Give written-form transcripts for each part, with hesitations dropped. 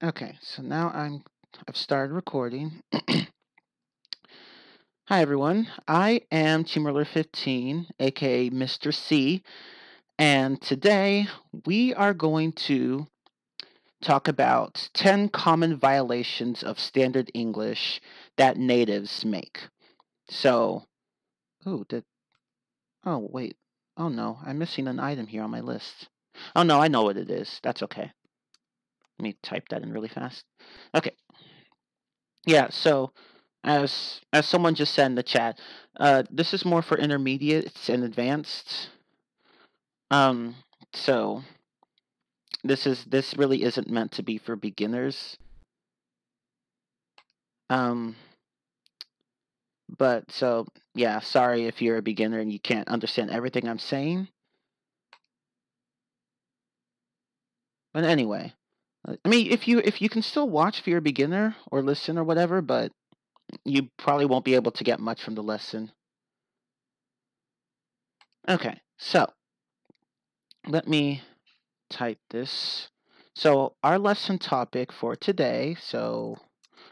Okay, so now I've started recording. Hi everyone. I am Teamruler15, aka Mr. C, and today we are going to talk about 10 common violations of standard English that natives make. So, oh, oh wait. Oh no, I'm missing an item here on my list. Oh no, I know what it is. That's okay. Let me type that in really fast. Okay. Yeah, so as someone just said in the chat, this is more for intermediates and advanced. Um, so this really isn't meant to be for beginners. Um, but so yeah, sorry if you're a beginner and you can't understand everything I'm saying. But anyway, I mean, if you can still watch if you're a beginner or listen or whatever, but you probably won't be able to get much from the lesson. Okay, so let me type this. So our lesson topic for today, so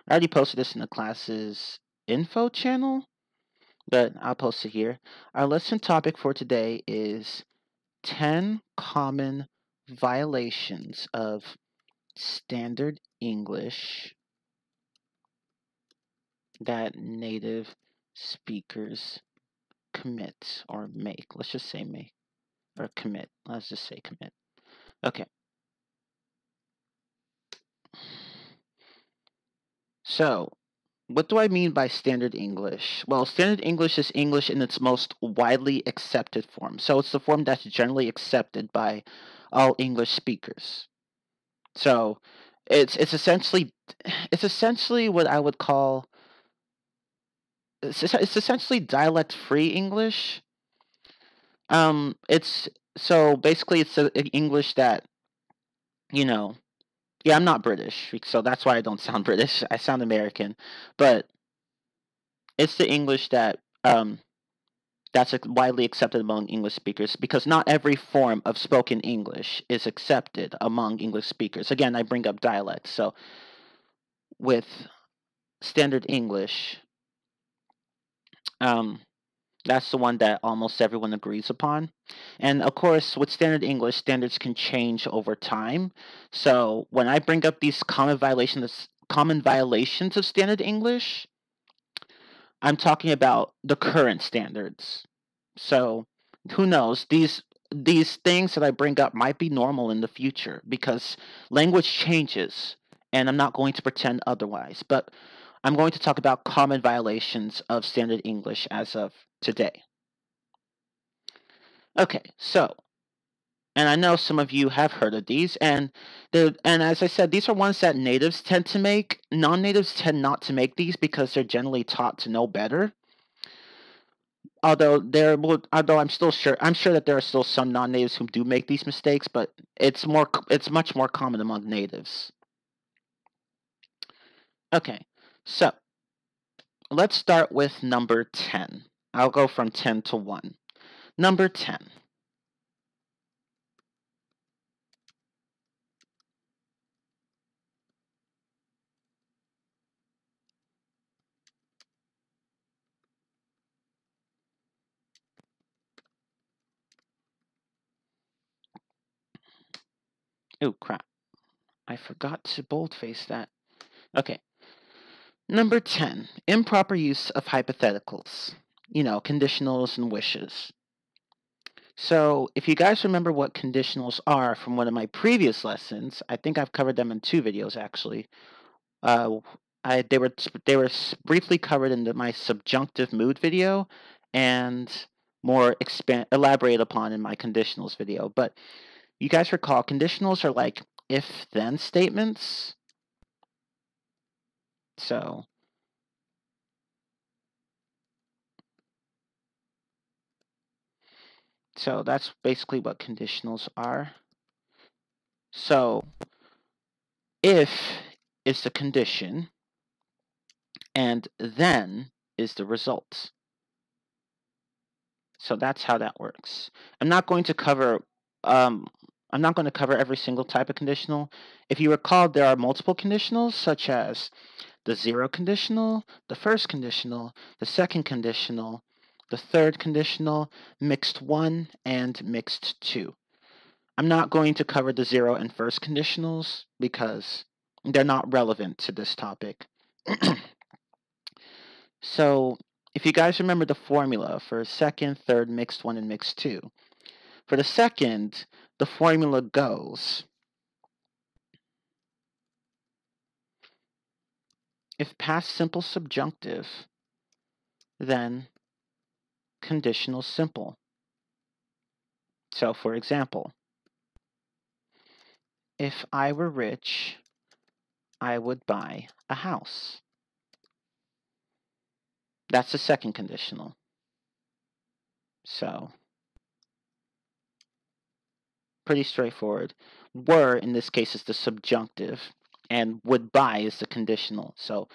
I already posted this in the class's info channel, but I'll post it here. Our lesson topic for today is 10 common violations of standard English that native speakers commit or make. Let's just say make or commit. Let's just say commit. Okay. So, what do I mean by standard English? Well, standard English is English in its most widely accepted form. So it's the form that's generally accepted by all English speakers. So it's essentially what I would call it's essentially dialect-free English. It's so basically it's a English that you know. Yeah, I'm not British, so that's why I don't sound British. I sound American, but it's the English that that's widely accepted among English speakers because not every form of spoken English is accepted among English speakers. Again, I bring up dialects. So with standard English, um, that's the one that almost everyone agrees upon. And of course, with standard English, standards can change over time. So when I bring up these common violations of standard English, I'm talking about the current standards. So who knows? These things that I bring up might be normal in the future because language changes, and I'm not going to pretend otherwise. But I'm going to talk about common violations of standard English as of today. Okay, so and I know some of you have heard of these, and as I said, these are ones that natives tend to make. Non-natives tend not to make these because they're generally taught to know better. Although I'm sure that there are still some non-natives who do make these mistakes, but it's much more common among natives. Okay, so let's start with number 10. I'll go from 10 to 1. Number 10. Oh crap. I forgot to boldface that. Okay. Number 10. Improper use of hypotheticals. Conditionals and wishes. So, if you guys remember what conditionals are from one of my previous lessons, I think I've covered them in 2 videos actually. Uh, they were briefly covered in my subjunctive mood video, and more elaborated upon in my conditionals video. But you guys recall conditionals are like if-then statements. So that's basically what conditionals are. So if is the condition, and then is the result. So that's how that works. I'm not going to cover I'm not going to cover every single type of conditional. If you recall, there are multiple conditionals, such as the zero conditional, the first conditional, the second conditional, the third conditional, mixed one, and mixed two. I'm not going to cover the zero and first conditionals because they're not relevant to this topic. So, if you guys remember the formula for second, third, mixed one, and mixed two, for the second, the formula goes: if past simple subjunctive, then conditional simple. So, for example, if I were rich, I would buy a house. That's the second conditional. So, pretty straightforward. Were, in this case, is the subjunctive, and would buy is the conditional. So,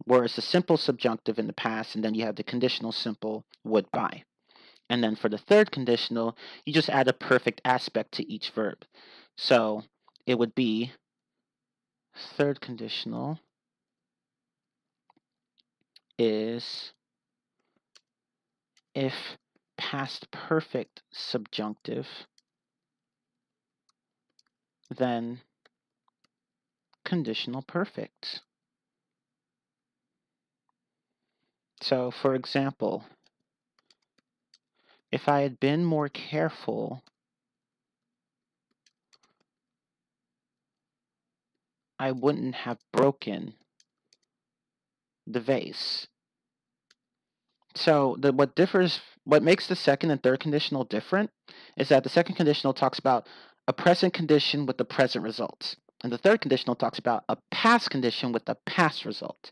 were is the simple subjunctive in the past, and then you have the conditional simple, would buy. And then for the third conditional, you just add a perfect aspect to each verb. So, it would be third conditional is if past perfect subjunctive, then conditional perfect. So, for example, if I had been more careful, I wouldn't have broken the vase. So, what makes the second and third conditional different is that the second conditional talks about a present condition with the present result, and the third conditional talks about a past condition with the past result.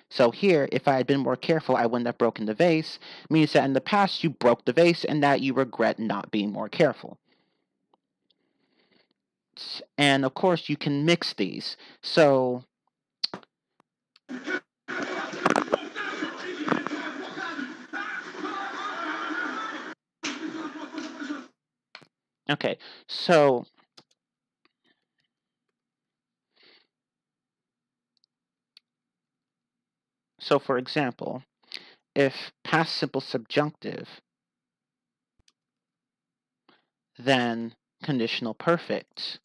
So here, if I had been more careful, I wouldn't have broken the vase, means that in the past you broke the vase and that you regret not being more careful. And of course, you can mix these. So, okay, so for example, if past simple subjunctive, then conditional perfect.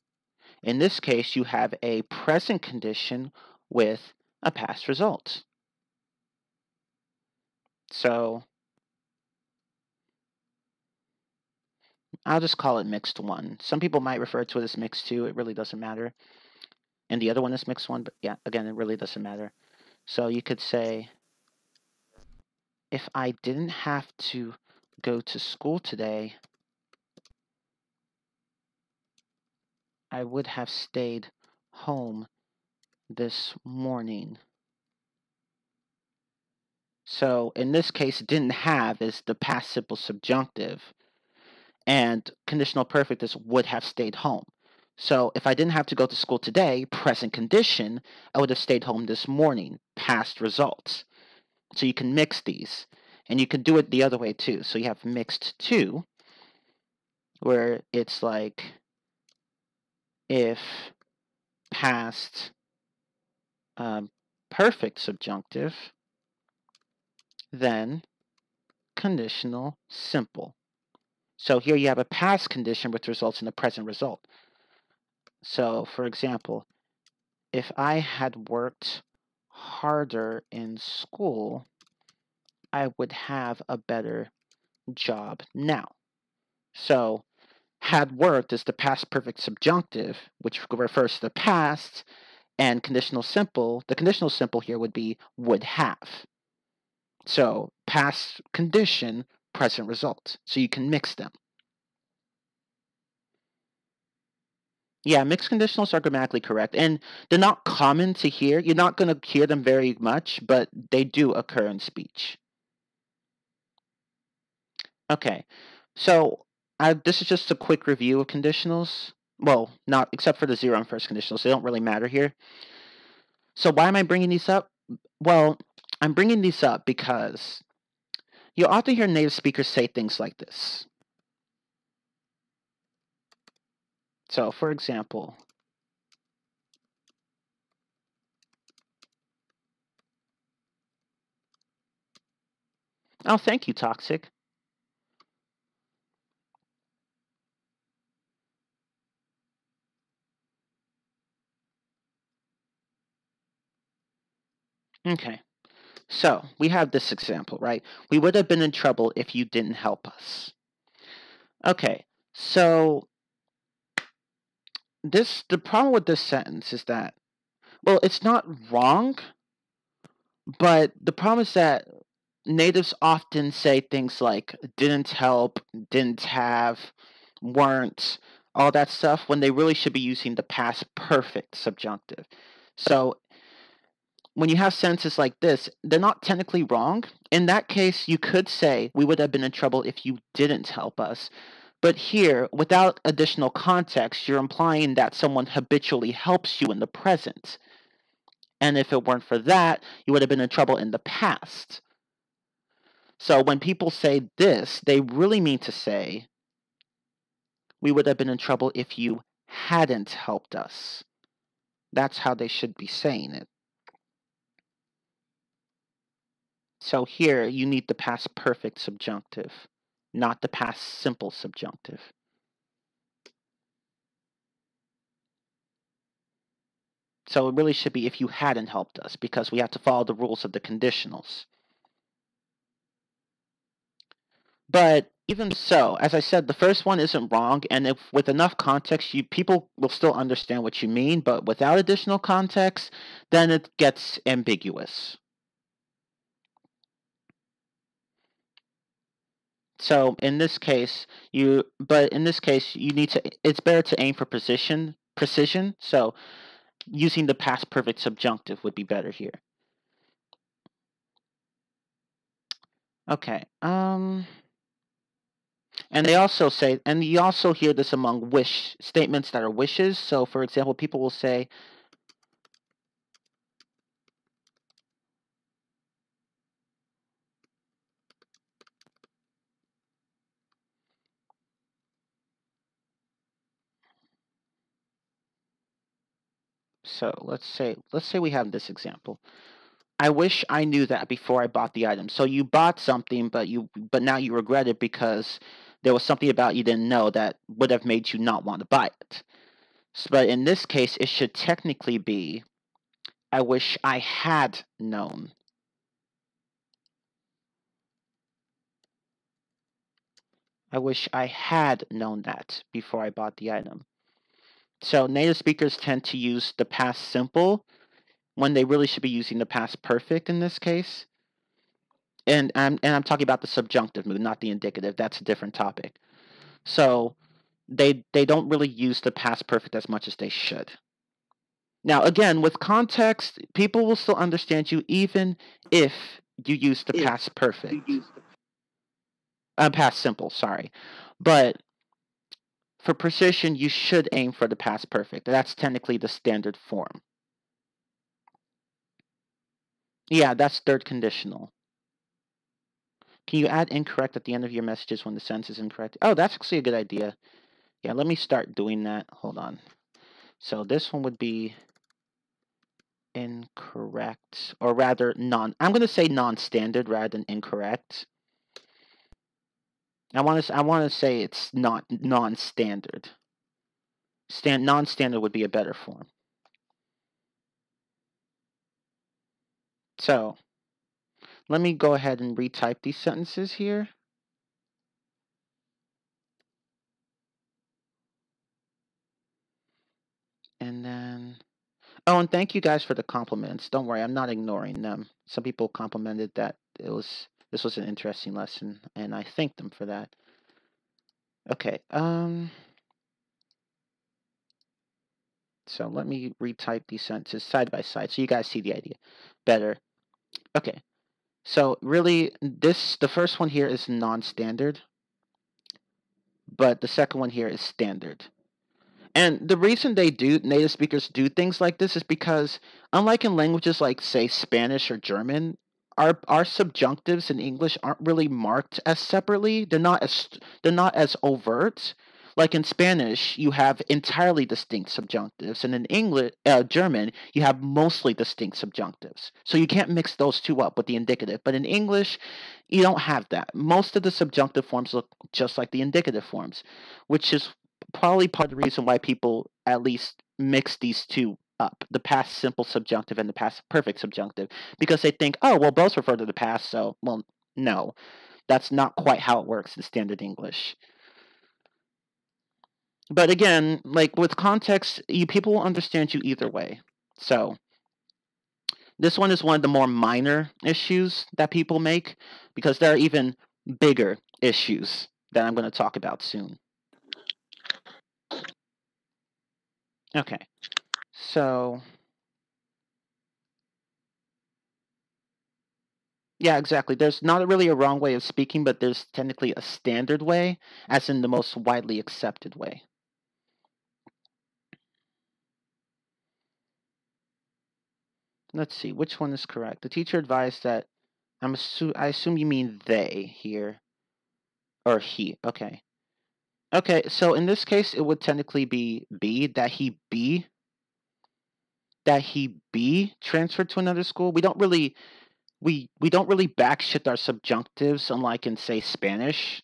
In this case, you have a present condition with a past result. So, I'll just call it mixed one. Some people might refer to it as mixed two. It really doesn't matter. And the other one is mixed one, but yeah, again, it really doesn't matter. So you could say, if I didn't have to go to school today, I would have stayed home this morning. So in this case, didn't have is the past simple subjunctive, and conditional perfect is would have stayed home. So if I didn't have to go to school today, present condition, I would have stayed home this morning, past results. So you can mix these, and you can do it the other way too. So you have mixed two, where it's like if past perfect subjunctive, then conditional simple. So here you have a past condition which results in a present result. So, for example, if I had worked harder in school, I would have a better job now. So, had worked is the past perfect subjunctive, which refers to the past, and conditional simple, the conditional simple here would be would have. So, past condition, present result. So you can mix them. Yeah, mixed conditionals are grammatically correct, and they're not common to hear. You're not going to hear them very much, but they do occur in speech. Okay, so this is just a quick review of conditionals. Well, not except for the zero and first conditionals. They don't really matter here. So why am I bringing these up? Well, I'm bringing these up because you'll often hear native speakers say things like this. So, for example, oh, thank you, Toxic. Okay, so we have this example, right? We would have been in trouble if you didn't help us. Okay, so the problem with this sentence is that, well, it's not wrong, but the problem is that natives often say things like didn't help, didn't have, weren't, all that stuff when they really should be using the past perfect subjunctive. So when you have sentences like this, they're not technically wrong. In that case, you could say we would have been in trouble if you didn't help us. But here, without additional context, you're implying that someone habitually helps you in the present. And if it weren't for that, you would have been in trouble in the past. So when people say this, they really mean to say, we would have been in trouble if you hadn't helped us. That's how they should be saying it. So here, you need the past perfect subjunctive, not the past simple subjunctive. So it really should be if you hadn't helped us, because we have to follow the rules of the conditionals. But even so, as I said, the first one isn't wrong, and if with enough context, people will still understand what you mean, but without additional context, then it gets ambiguous. So in this case, you need to, it's better to aim for precision. So using the past perfect subjunctive would be better here. Okay. And they also say, and you also hear this among wish statements that are wishes. So, for example, people will say, so let's say we have this example. I wish I knew that before I bought the item. So you bought something, but now you regret it because there was something about you didn't know that would have made you not want to buy it. But in this case, it should technically be, I wish I had known. I wish I had known that before I bought the item. So native speakers tend to use the past simple when they really should be using the past perfect in this case. And I'm talking about the subjunctive mood, not the indicative. That's a different topic. So they don't really use the past perfect as much as they should. Now, again, with context, people will still understand you even if you use the past perfect. Past simple, sorry. But for precision, you should aim for the past perfect. That's technically the standard form. Yeah, that's third conditional. Can you add incorrect at the end of your messages when the sentence is incorrect? Oh, that's actually a good idea. Yeah, let me start doing that. Hold on. So this one would be incorrect, or rather I'm going to say non-standard rather than incorrect. I want to say it's not non-standard. Non-standard would be a better form. So let me go ahead and retype these sentences here. And then, oh, and thank you guys for the compliments. Don't worry, I'm not ignoring them. Some people complimented that this was an interesting lesson, and I thank them for that. Okay, so let me retype these sentences side by side so you guys see the idea better. Okay, so really, the first one here is non-standard, but the second one here is standard. And the reason native speakers do things like this is because, unlike in languages like, say, Spanish or German, our subjunctives in English aren't really marked as separately. They're not as overt. Like in Spanish, you have entirely distinct subjunctives, and in German, you have mostly distinct subjunctives. So you can't mix those two up with the indicative. But in English, you don't have that. Most of the subjunctive forms look just like the indicative forms, which is probably part of the reason why people at least mix these two up, the past simple subjunctive and the past perfect subjunctive, because they think, oh, well, both refer to the past, so, well, no. That's not quite how it works in standard English. But again, like with context, people will understand you either way. So this one is one of the more minor issues that people make, because there are even bigger issues that I'm going to talk about soon. Okay, so yeah, exactly. There's not really a wrong way of speaking, but there's technically a standard way, as in the most widely accepted way. Let's see, which one is correct? The teacher advised that, I assume you mean they here, or he, okay. Okay, so in this case, it would technically be that he be transferred to another school. We don't really backshift our subjunctives, unlike in say Spanish.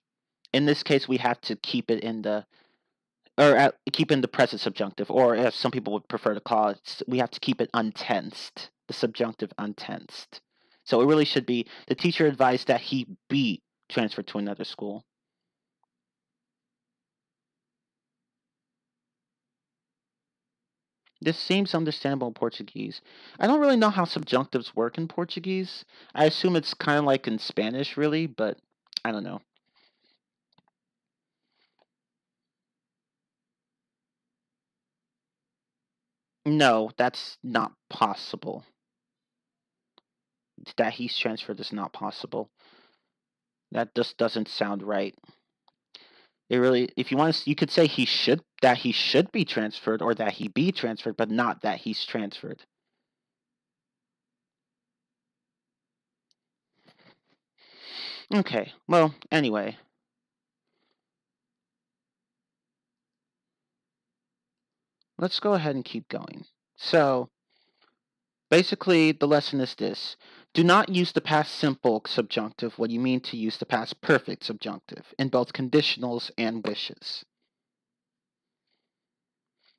In this case, we have to keep it in the keep in the present subjunctive, or as some people would prefer to call it, we have to keep it untensed, the subjunctive untensed. So it really should be the teacher advised that he be transferred to another school. This seems understandable in Portuguese. I don't really know how subjunctives work in Portuguese. I assume it's kind of like in Spanish, really, but I don't know. No, that's not possible. That he's transferred is not possible. That just doesn't sound right. It really, if you want to, you could say that he should be transferred, or that he be transferred, but not that he's transferred. Okay, well, anyway. Let's go ahead and keep going. So, basically, the lesson is this. Do not use the past simple subjunctive when you mean to use the past perfect subjunctive in both conditionals and wishes.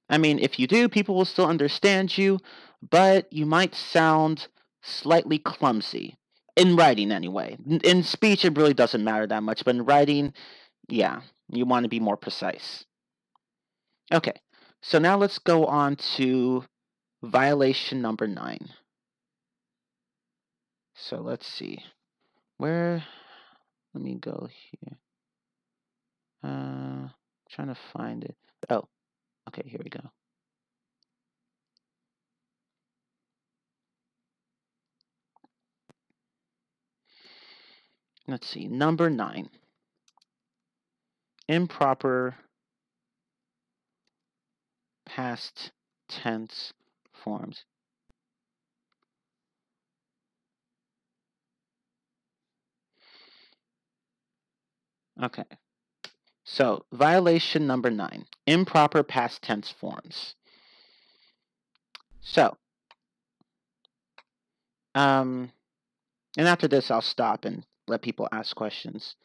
I mean, if you do, people will still understand you, but you might sound slightly clumsy. In writing, anyway. In speech, it really doesn't matter that much, but in writing, yeah, you want to be more precise. Okay, so now let's go on to violation number 9. So let's see. Let me go here. Trying to find it. Oh, okay, here we go. Let's see, number 9. Improper past tense forms. Okay. So, violation number 9. Improper past tense forms. So, and after this, I'll stop and let people ask questions.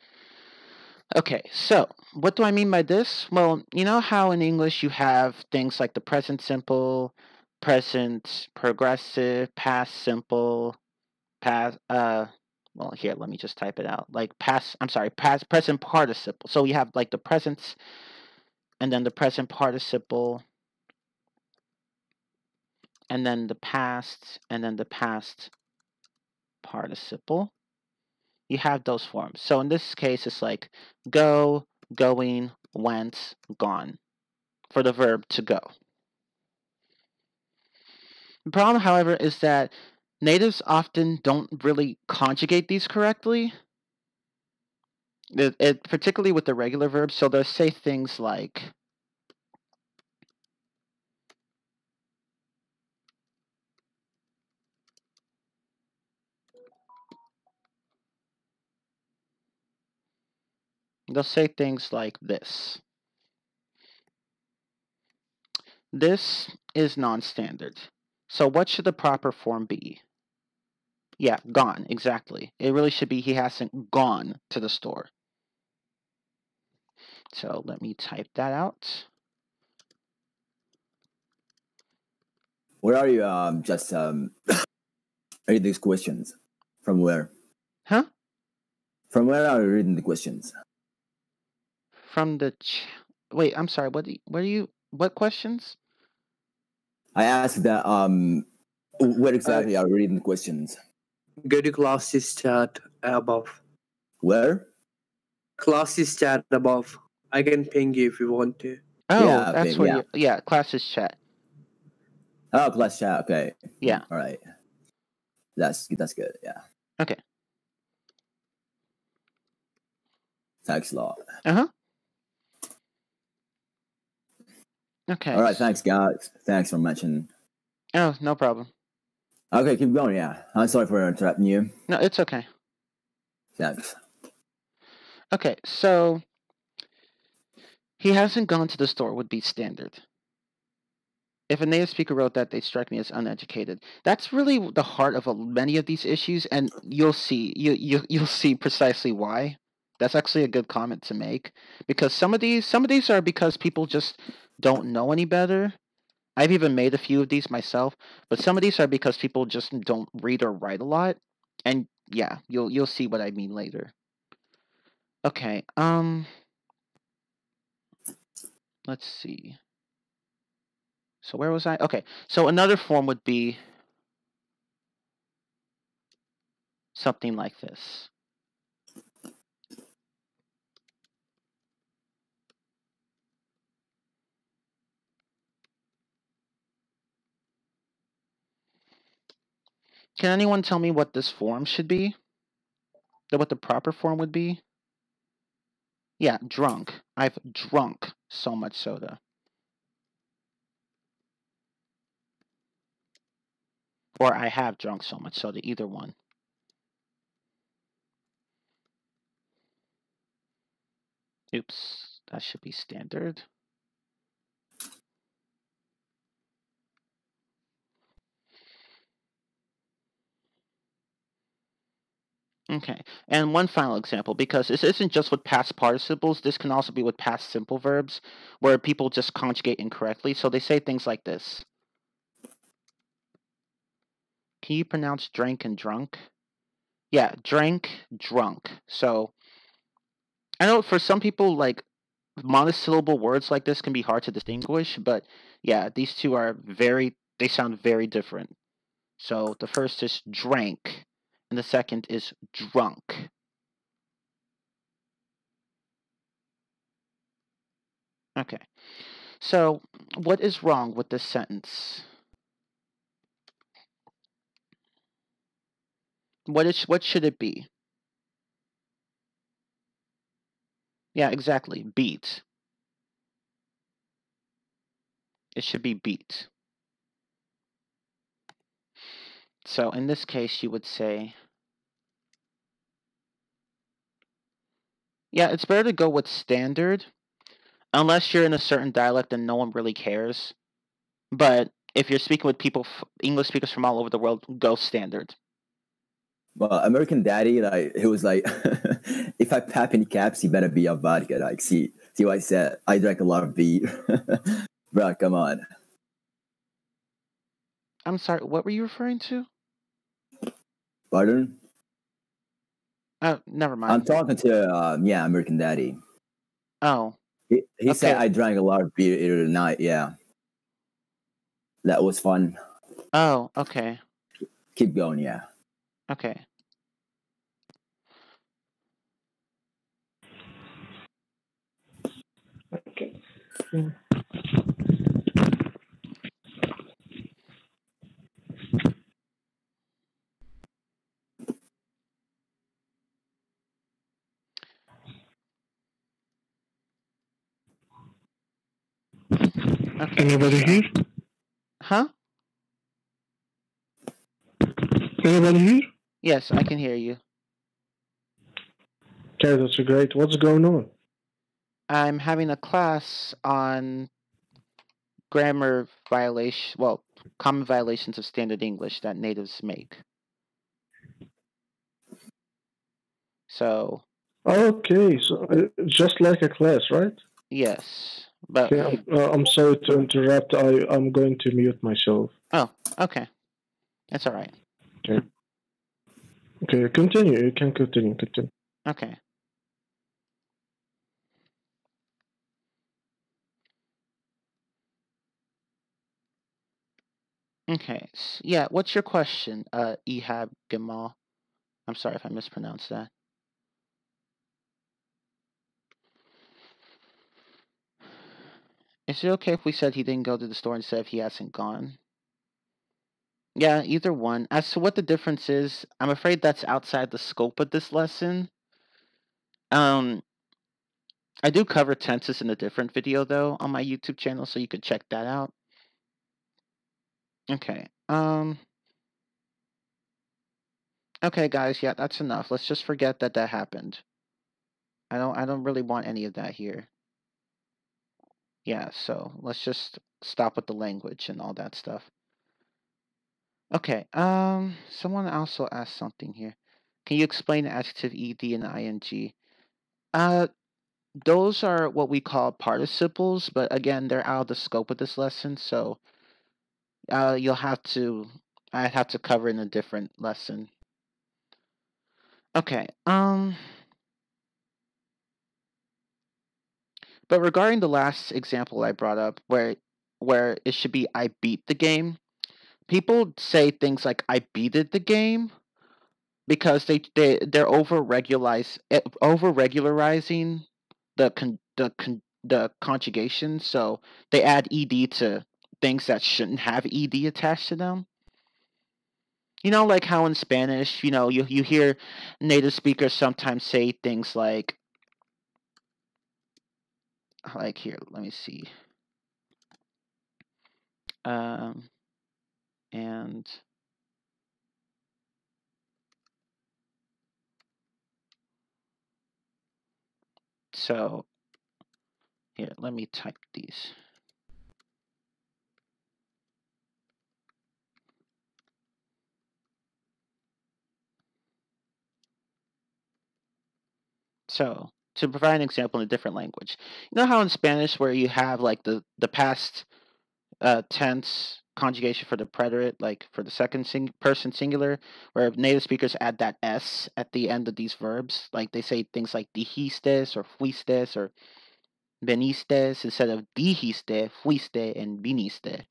Okay, so what do I mean by this? Well, you know how in English you have things like the present simple, present progressive, past simple, past well, here, let me just type it out. Like past present participle. So we have like the present and then the present participle and then the past and then the past participle. You have those forms. So in this case, it's like go, going, went, gone for the verb to go. The problem, however, is that natives often don't really conjugate these correctly, particularly with the regular verbs. So they'll say things like, this. This is non-standard. So what should the proper form be? Yeah, gone, exactly. It really should be he hasn't gone to the store. So let me type that out. Where are you just read these questions? From where? Huh? From where are you reading the questions? From the wait, I'm sorry. What questions? I asked that where exactly are you reading the questions? Go to classes chat above. Where? Classes chat above. I can ping you if you want to. Oh, Yeah, that's okay, where yeah. yeah, classes chat. Oh, class chat. Okay. Yeah. All right. That's good. Yeah. Okay. Thanks a lot. Uh-huh. Okay. All right. Thanks, guys. Thanks for mentioning. Oh, no problem. Okay, keep going. Yeah. I'm sorry for interrupting you. No, it's okay. Thanks. Okay, so he hasn't gone to the store would be standard. If a native speaker wrote that, they'd strike me as uneducated. That's really the heart of many of these issues, and you'll see you'll see precisely why. That's actually a good comment to make, because some of these are because people just don't know any better. I've even made a few of these myself, but some of these are because people just don't read or write a lot. And yeah, you'll see what I mean later. Okay, let's see. So where was I? Okay, so another form would be something like this. Can anyone tell me what this form should be? What the proper form would be? Yeah, drunk. I've drunk so much soda. Or I have drunk so much soda, either one. Oops, that should be standard. Okay, and one final example, because this isn't just with past participles, this can also be with past simple verbs, where people just conjugate incorrectly. So they say things like this. Can you pronounce drank and drunk? Yeah, drank, drunk. So I know for some people, like, monosyllable words like this can be hard to distinguish, but yeah, these two are they sound very different. So the first is drank, and the second is drunk. Okay, so what is wrong with this sentence? What should it be? Yeah, exactly. Beat. It should be beat. So in this case, you would say, yeah, it's better to go with standard, unless you're in a certain dialect and no one really cares. But if you're speaking with people, English speakers from all over the world, go standard. Well, American Daddy, like he was like, if I pop any caps, he better be a vodka. Like, see what I said? I drank a lot of beer. Bro, come on. I'm sorry, what were you referring to? Pardon? Oh, never mind. I'm talking to American Daddy. Oh. He okay. said I drank a lot of beer tonight. Yeah, that was fun. Oh, okay. Keep going. Yeah. Okay. Okay. Okay. Anybody here? Huh? Anybody here? Yes, I can hear you. Okay, that's great. What's going on? I'm having a class on grammar violation, well, common violations of standard English that natives make. So. Okay, so just like a class, right? Yes, but. Okay, I'm sorry to interrupt. I'm going to mute myself. Oh, okay. That's all right. Okay. Okay, continue. You can continue. Okay. Okay. Yeah, what's your question, Ehab Gamal? I'm sorry if I mispronounced that. Is it okay if we said he didn't go to the store instead if he hasn't gone? Yeah, either one. As to what the difference is, I'm afraid that's outside the scope of this lesson. I do cover tenses in a different video, though, on my YouTube channel, so you could check that out. Okay. Okay, guys, yeah, that's enough. Let's just forget that happened. I don't really want any of that here. Yeah, so let's just stop with the language and all that stuff. Okay, someone also asked something here. Can you explain the adjective ed and ing? Those are what we call participles, but again, they're out of the scope of this lesson, so I'd have to cover in a different lesson. Okay, but regarding the last example I brought up, where it should be I beat the game, people say things like I beated the game because they're over regularizing the conjugation, so they add ed to things that shouldn't have ed attached to them. You know, like how in Spanish, you know, you hear native speakers sometimes say things like here, let me see. And so here, let me type these. So, to provide an example in a different language, you know how in Spanish where you have like the past tense conjugation for the preterite, like for the second person singular, where native speakers add that s at the end of these verbs, like they say things like dijistes or fuistes or venistes instead of dijiste, fuiste, and viniste.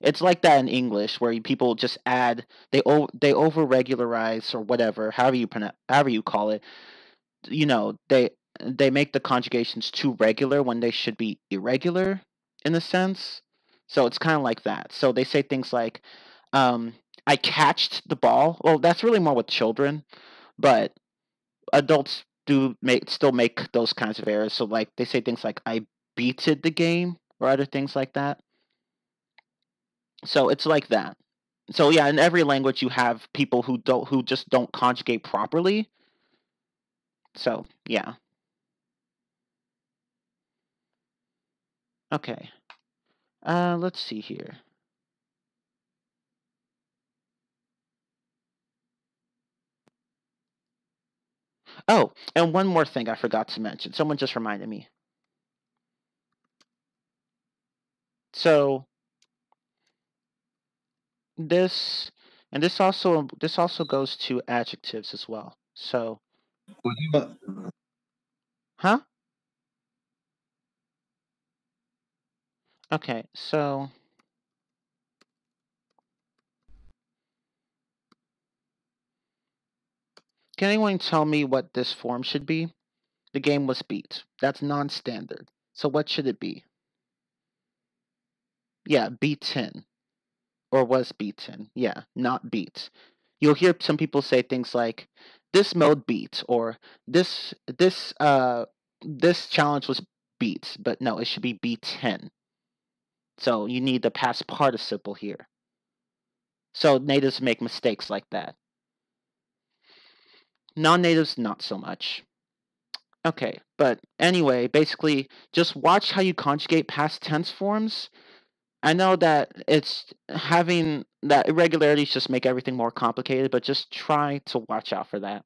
It's like that in English, where people just add they over regularize or whatever, however you call it. You know, they make the conjugations too regular when they should be irregular in a sense. So it's kind of like that. So they say things like, I catched the ball. Well, that's really more with children, but adults do still make those kinds of errors. So like they say things like I beated the game or other things like that. So it's like that. So yeah, in every language you have people who just don't conjugate properly. So yeah. Okay. Let's see here. Oh, and one more thing I forgot to mention. Someone just reminded me. So this also goes to adjectives as well. So, huh? Okay, so can anyone tell me what this form should be? The game was beat. That's non-standard. So what should it be? Yeah, beaten. Or was beaten. Yeah, not beat. You'll hear some people say things like, this mode beat, or this challenge was beat, but no, it should be beaten. So you need the past participle here. So natives make mistakes like that. Non-natives, not so much. Okay, but anyway, basically, just watch how you conjugate past tense forms. I know that it's having that irregularities just make everything more complicated, but just try to watch out for that.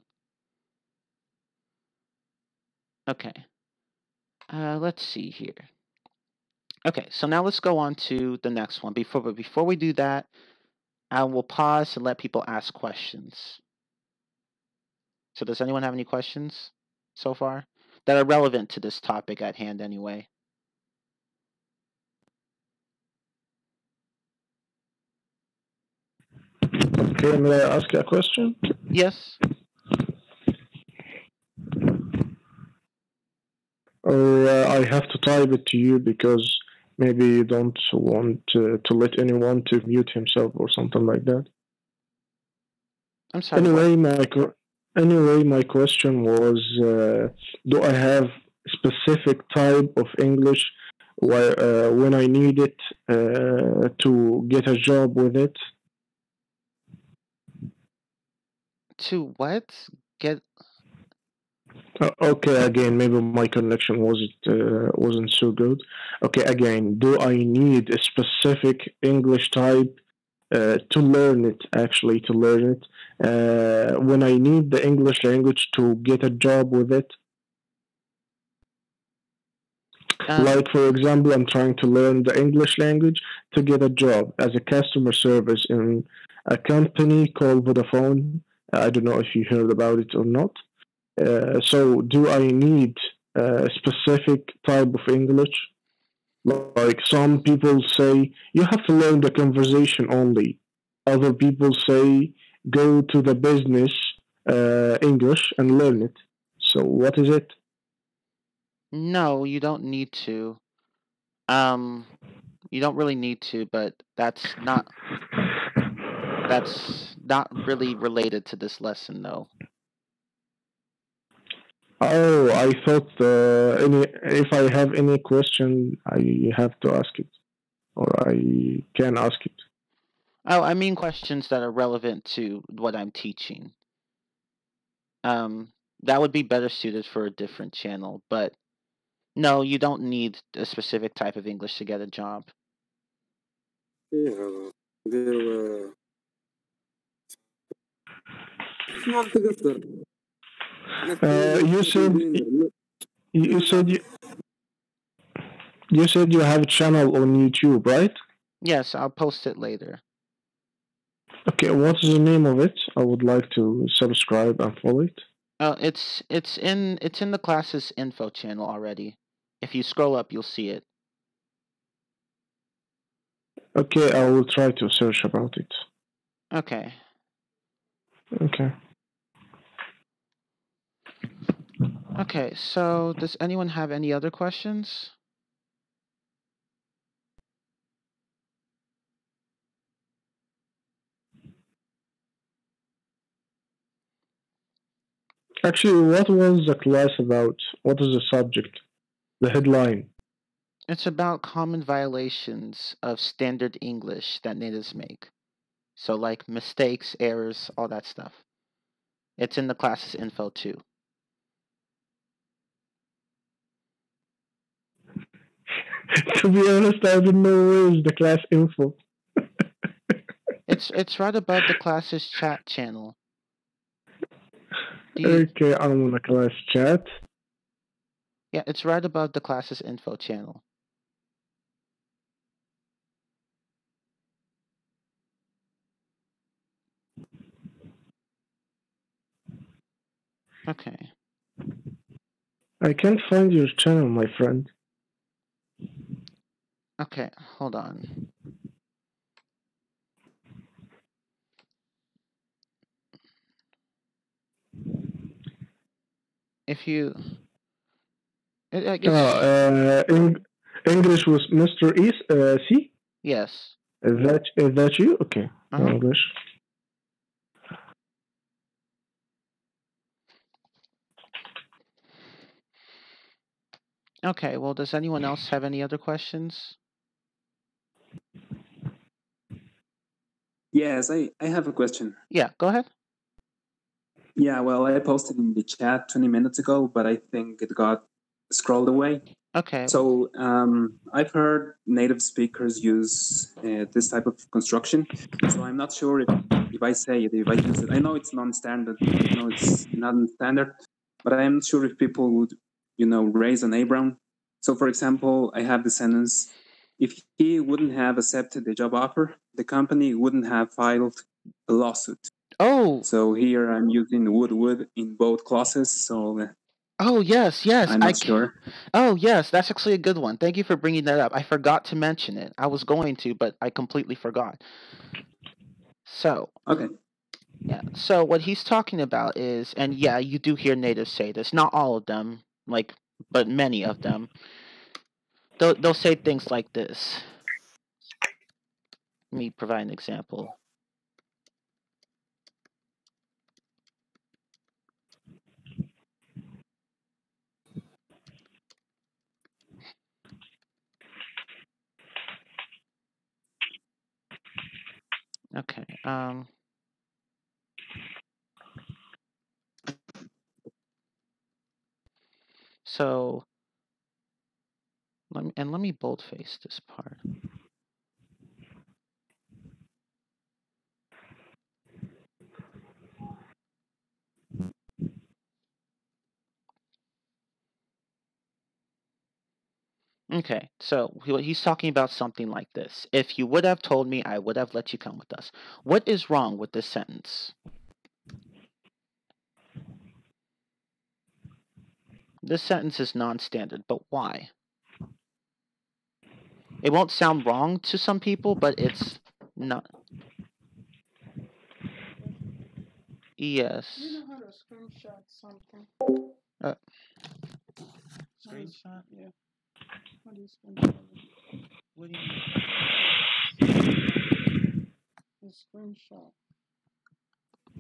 Okay. Let's see here. Okay, so now let's go on to the next one. Before we do that, I will pause and let people ask questions. So does anyone have any questions so far that are relevant to this topic at hand anyway? Okay, may I ask you a question? Yes. Or I have to type it to you because maybe you don't want to let anyone to mute himself or something like that. I'm sorry. Anyway, my question was, do I have specific type of English when I need it to get a job with it? To what? Get Okay, again, maybe my connection wasn't so good. Okay, again, do I need a specific English type to learn it? Actually, to learn it when I need the English language to get a job with it. Like, for example, I'm trying to learn the English language to get a job as a customer service in a company called Vodafone. I don't know if you heard about it or not. So, do I need a specific type of English? Like, some people say you have to learn the conversation only. Other people say go to the business English and learn it. So, what is it? No, you don't need to. You don't really need to, but that's not really related to this lesson, though. Oh, I thought if I have any question, I have to ask it, or I can ask it. Oh, I mean questions that are relevant to what I'm teaching. That would be better suited for a different channel, but no, you don't need a specific type of English to get a job. You said you have a channel on YouTube, right? Yes, I'll post it later. Okay, what's the name of it? I would like to subscribe and follow it. It's in the class's info channel already. If you scroll up, you'll see it. Okay, I will try to search about it. Okay. Okay. Okay, so does anyone have any other questions? Actually, what was the class about? What is the subject? The headline? It's about common violations of standard English that natives make. So like mistakes, errors, all that stuff. It's in the class's info too. To be honest, I don't know where is the class info. It's right above the class's chat channel. Okay, I'm on the class chat. Yeah, it's right above the class's info channel. Okay. I can't find your channel, my friend. Okay, hold on. If you... English was Mr. C? Yes. Is that you? Okay. English. Okay, well, does anyone else have any other questions? Yes, I have a question. Yeah, go ahead. Yeah, well, I posted in the chat 20 minutes ago, but I think it got scrolled away. Okay. So I've heard native speakers use this type of construction. So I'm not sure if I say it, if I use it. I know it's non-standard. I know it's non-standard, but I am not sure if people would, raise an eyebrow. So, for example, I have the sentence: if he wouldn't have accepted the job offer, the company wouldn't have filed a lawsuit. Oh. So here I'm using would in both clauses. So Oh, yes. I'm not sure. Oh, yes. That's actually a good one. Thank you for bringing that up. I forgot to mention it. I was going to, but I completely forgot. So. Okay. Yeah. So what he's talking about is, and yeah, you do hear natives say this. Not all of them, but many of them. They'll say things like this. Let me provide an example. Okay. So let me boldface this part. Okay, so he's talking about something like this. If you would have told me, I would have let you come with us. What is wrong with this sentence? This sentence is non-standard, but why? It won't sound wrong to some people, but it's not. Yes. You know how to screenshot something? Screenshot? Yeah. How do you screenshot it? What do you mean? A screenshot.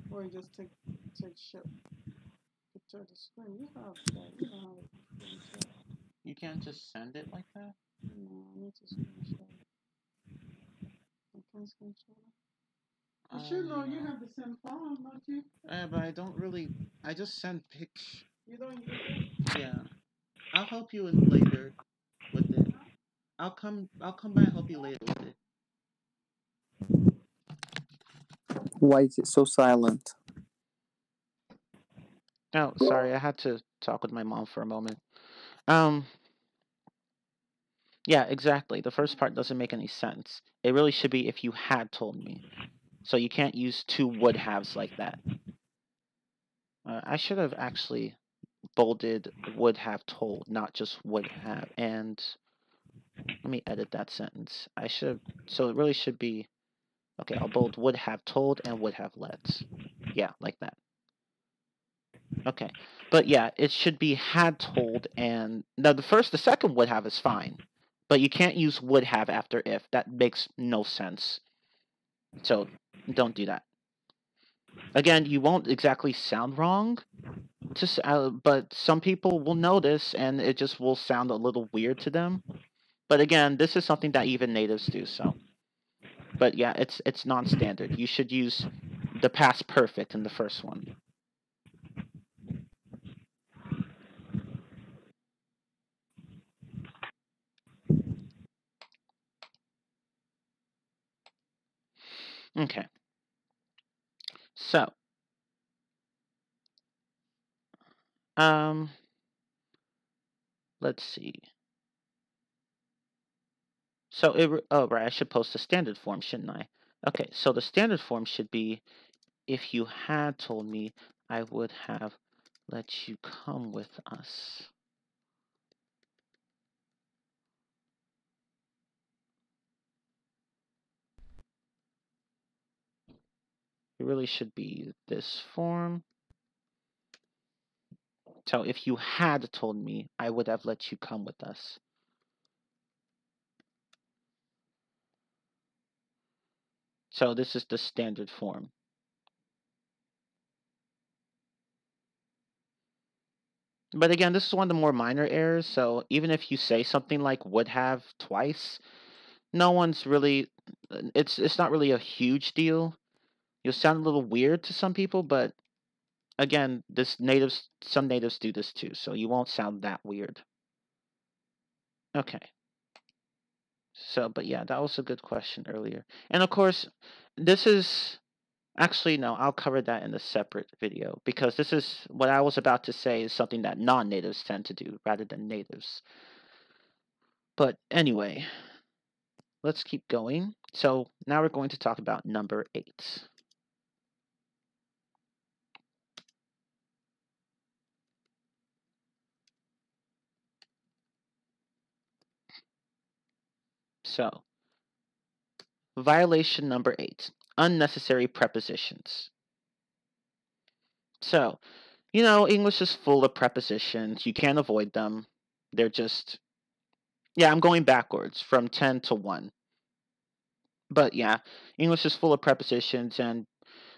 Or you just take shit picture of the screen. You have that. You know how to screenshot. You can't just send it like that? No, I need to screenshot it. I can't screenshot it. You should know you have the same phone, don't you? Yeah, but I don't really. I just send pics. You don't use it? Yeah. I'll help you later with it. I'll come by and help you later with it. Why is it so silent? Oh, sorry, I had to talk with my mom for a moment. Yeah, exactly. The first part doesn't make any sense. It really should be if you had told me. So you can't use two would haves like that. I should have actually bolded would have told, not just would have. And let me edit that sentence. So it really should be, okay, I'll bold would have told and would have let. Yeah, like that. Okay, but yeah, it should be had told, and now the second would have is fine, but you can't use would have after if. That makes no sense. So don't do that. Again, you won't exactly sound wrong, but some people will notice, and it just will sound a little weird to them. But again, this is something that even natives do. So, but yeah, it's non-standard. You should use the past perfect in the first one. Okay. So, let's see. So right, I should post the standard form, shouldn't I? Okay, so the standard form should be, if you had told me, I would have let you come with us. It really should be this form. So if you had told me, I would have let you come with us. So this is the standard form. But again, this is one of the more minor errors, so even if you say something like would have twice, no one's really, it's not really a huge deal. You'll sound a little weird to some people, but again, some natives do this too, so you won't sound that weird. Okay. So, but yeah, that was a good question earlier. And of course, this is actually, no, I'll cover that in a separate video because this is what I was about to say is something that non-natives tend to do rather than natives. But anyway, let's keep going. So now we're going to talk about number 8. So, violation number 8, unnecessary prepositions. So, you know, English is full of prepositions. You can't avoid them. They're just, yeah, I'm going backwards from 10 to 1. But yeah, English is full of prepositions, and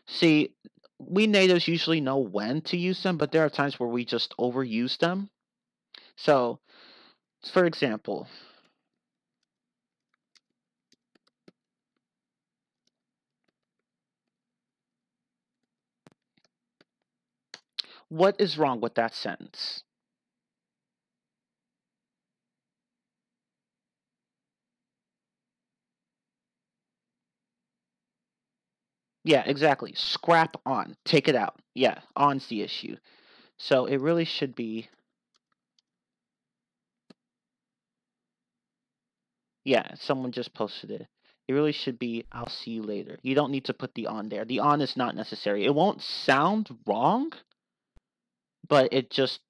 see, we natives usually know when to use them, but there are times where we just overuse them. So, for example, what is wrong with that sentence? Yeah, exactly. Scrap on. Take it out. Yeah, on's the issue. So it really should be, yeah, someone just posted it. It really should be, I'll see you later. You don't need to put the on there. The on is not necessary. It won't sound wrong, but it's just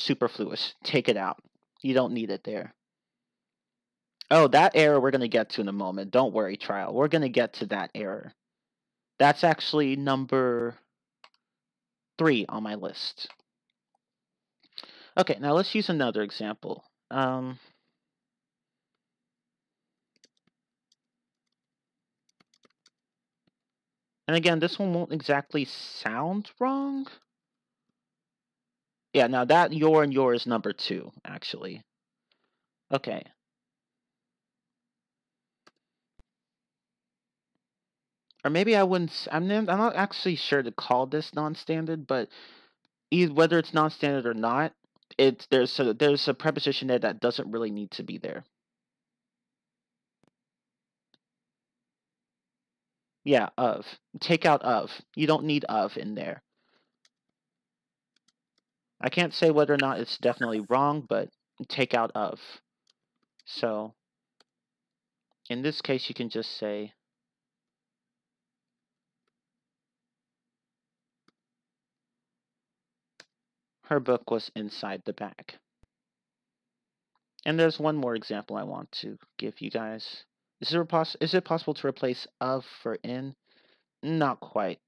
superfluous. Take it out. You don't need it there. Oh, that error we're going to get to in a moment. Don't worry, trial. We're going to get to that error. That's actually number 3 on my list. Okay, now let's use another example. And again, this one won't exactly sound wrong. Yeah, now that your and your is number 2, actually. Okay. Or maybe I wouldn't, I'm not actually sure to call this non-standard, but whether it's non-standard or not, there's a preposition there that doesn't really need to be there. Yeah, of. Take out of. You don't need of in there. I can't say whether or not it's definitely wrong, but take out of. So, in this case, you can just say, her book was inside the bag. And there's one more example I want to give you guys. Is it possible to replace of for in? Not quite.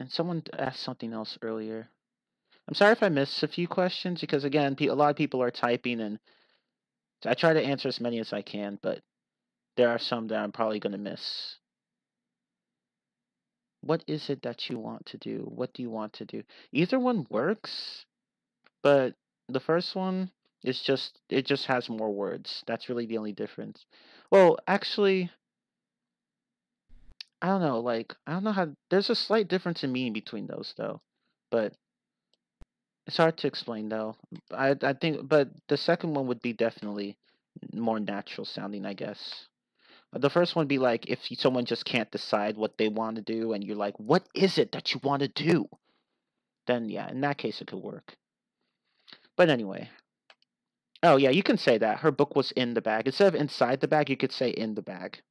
And someone asked something else earlier. I'm sorry if I missed a few questions because, again, a lot of people are typing, and I try to answer as many as I can, but there are some that I'm probably going to miss. What is it that you want to do? What do you want to do? Either one works, but the first one is it just has more words. That's really the only difference. Well, actually, I don't know, I don't know how, there's a slight difference in meaning between those, though. But it's hard to explain, though. I think, but the second one would be definitely more natural sounding, I guess. The first one would be like if someone just can't decide what they want to do, and you're like, what is it that you want to do? Then, yeah, in that case, it could work. But anyway. Oh, yeah, you can say that. Her book was in the bag. Instead of inside the bag, you could say in the bag.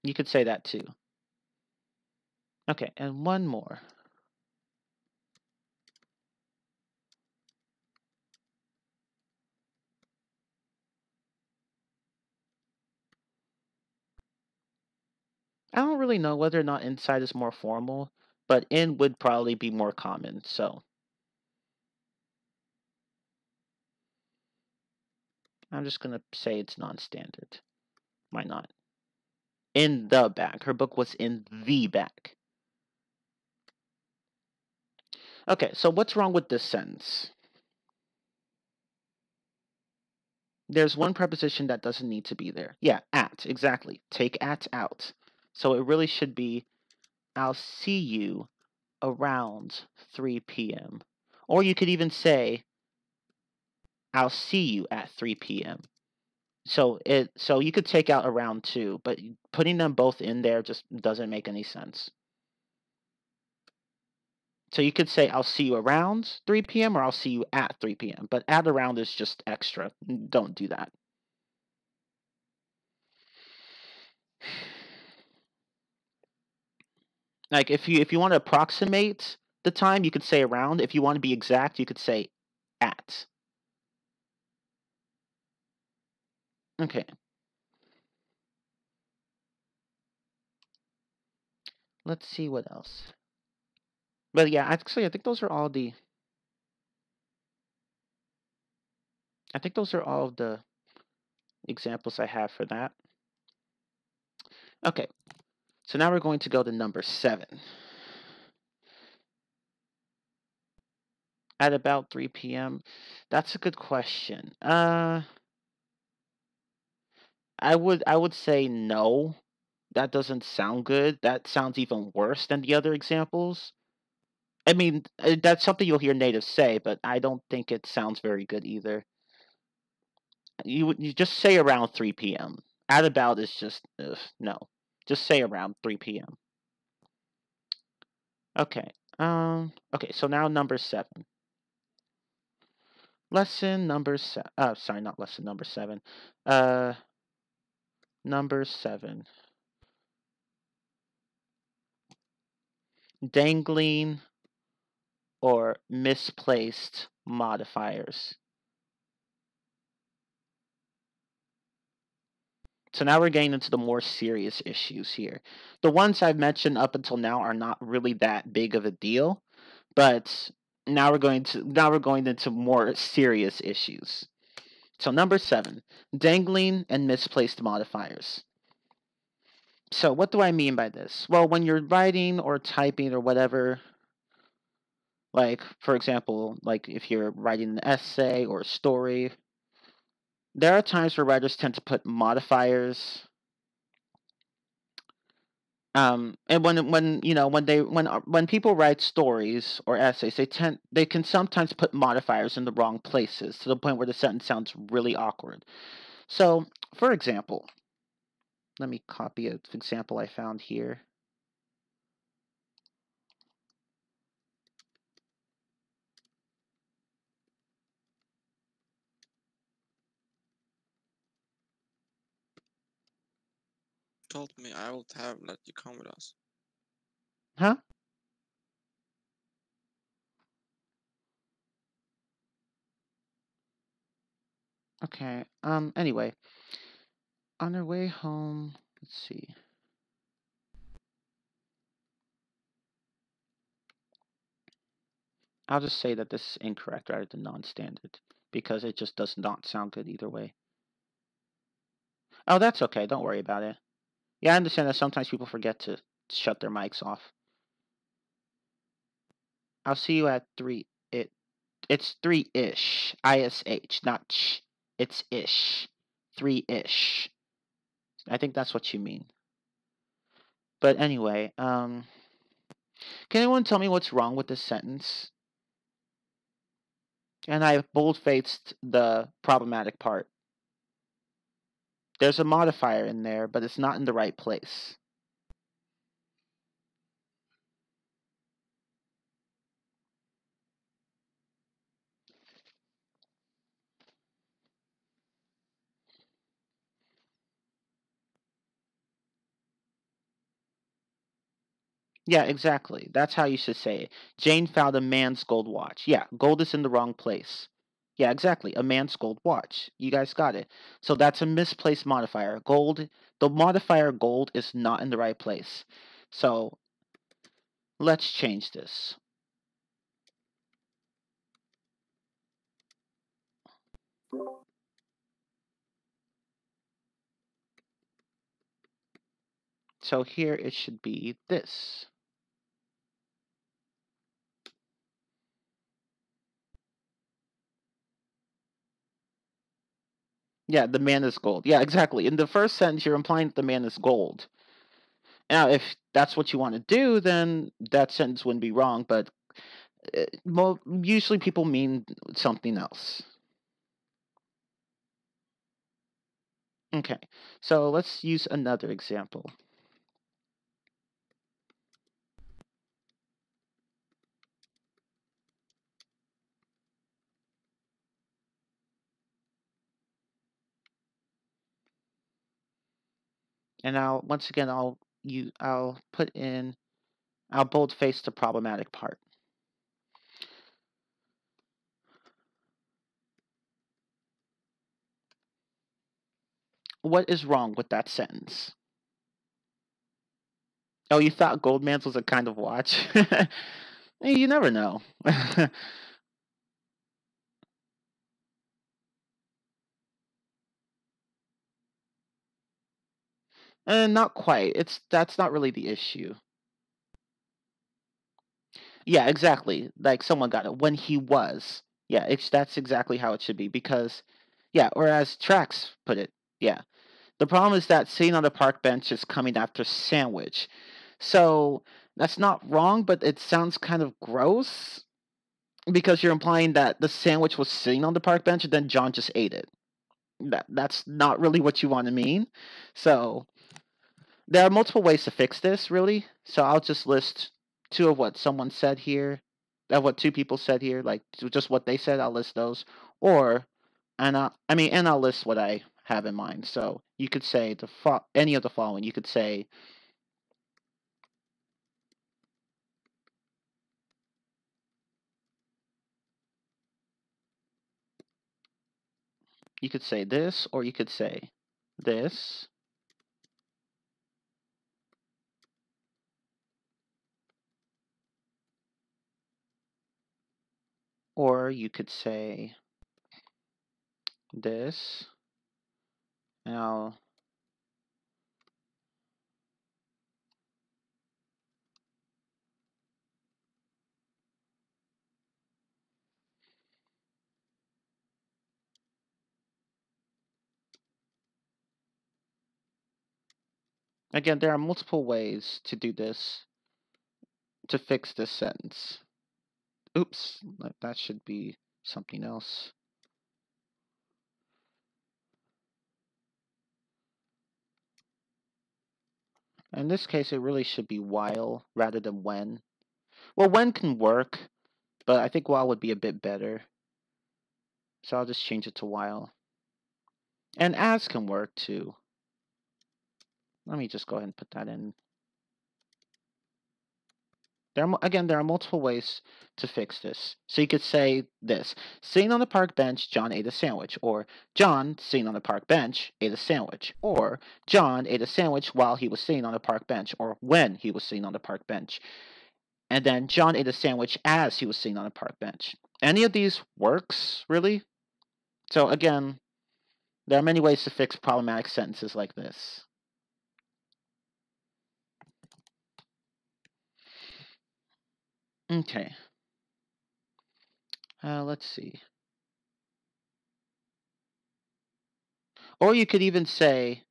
You could say that, too. Okay, and one more. I don't really know whether or not inside is more formal, but in would probably be more common, so. I'm just going to say it's non-standard. Why not? In the bag. Her book was in the bag. Okay, so what's wrong with this sentence? There's one preposition that doesn't need to be there. Yeah, at, exactly. Take at out. So it really should be, I'll see you around 3 p.m. Or you could even say, I'll see you at 3 p.m. So you could take out around too, but putting them both in there just doesn't make any sense. So you could say I'll see you around 3 p.m. or I'll see you at 3 p.m. But at around is just extra. Don't do that. Like if you want to approximate the time, you could say around. If you want to be exact, you could say at. Okay. Let's see what else. But yeah, actually, I think those are all the examples I have for that. Okay. So now we're going to go to number 7. At about 3 p.m. That's a good question. I would say no. That doesn't sound good. That sounds even worse than the other examples. I mean, that's something you'll hear natives say, but I don't think it sounds very good either. You just say around 3 p.m. At about is just no. Just say around 3 p.m. Okay. Okay, so now number 7. Lesson number 7. Sorry, not lesson number 7. Number 7. Dangling or misplaced modifiers. So now we're getting into the more serious issues here. The ones I've mentioned up until now are not really that big of a deal, but now we're going into more serious issues. So number 7, dangling and misplaced modifiers. So what do I mean by this? Well, when you're writing or typing or whatever, like for example, like if you're writing an essay or a story, there are times where writers tend to put modifiers. And when people write stories or essays, they can sometimes put modifiers in the wrong places to the point where the sentence sounds really awkward. So, for example, let me copy an example I found here. Told me I would have let you come with us. Huh? Okay. Anyway, on our way home, let's see. I'll just say that this is incorrect rather than non-standard because it just does not sound good either way. Oh, that's okay. Don't worry about it. Yeah, I understand that sometimes people forget to shut their mics off. I'll see you at 3. It's 3-ish. ISH, not sh. It's ish. 3-ish. I think that's what you mean. But anyway, can anyone tell me what's wrong with this sentence? And I bold-faced the problematic part. There's a modifier in there, but it's not in the right place. Yeah, exactly. That's how you should say it. Jane found a man's gold watch. Yeah, gold is in the wrong place. Yeah, exactly. A man's gold watch. You guys got it. So that's a misplaced modifier. Gold, the modifier gold is not in the right place. So let's change this. So here it should be this. Yeah, the man is gold. Yeah, exactly. In the first sentence, you're implying that the man is gold. Now, if that's what you want to do, then that sentence wouldn't be wrong, but usually people mean something else. Okay, so let's use another example. And once again, I'll boldface the problematic part. What is wrong with that sentence? Oh, you thought Goldman's was a kind of watch? You never know. Not quite. That's not really the issue. Yeah, exactly. Like someone got it when he was. Yeah, that's exactly how it should be because, yeah, or as Trax put it, yeah. The problem is that sitting on the park bench is coming after sandwich. So that's not wrong, but it sounds kind of gross because you're implying that the sandwich was sitting on the park bench and then John just ate it. That's not really what you want to mean. So there are multiple ways to fix this, really. So I'll just list two of what someone said here, what two people said here, like just what they said. I'll list those, or and I'll list what I have in mind. So you could say any of the following. You could say this, or you could say this, or you could say this. Now, again, there are multiple ways to do this, to fix this sentence. Oops, that should be something else. In this case, it really should be while rather than when. Well, when can work, but I think while would be a bit better. So I'll just change it to while. And as can work too. Let me just go ahead and put that in. Again, there are multiple ways to fix this. So you could say this: sitting on the park bench, John ate a sandwich. Or John, sitting on the park bench, ate a sandwich. Or John ate a sandwich while he was sitting on the park bench, or when he was sitting on the park bench. And then John ate a sandwich as he was sitting on a park bench. Any of these works, really? So again, there are many ways to fix problematic sentences like this. Okay. Let's see. Or you could even say,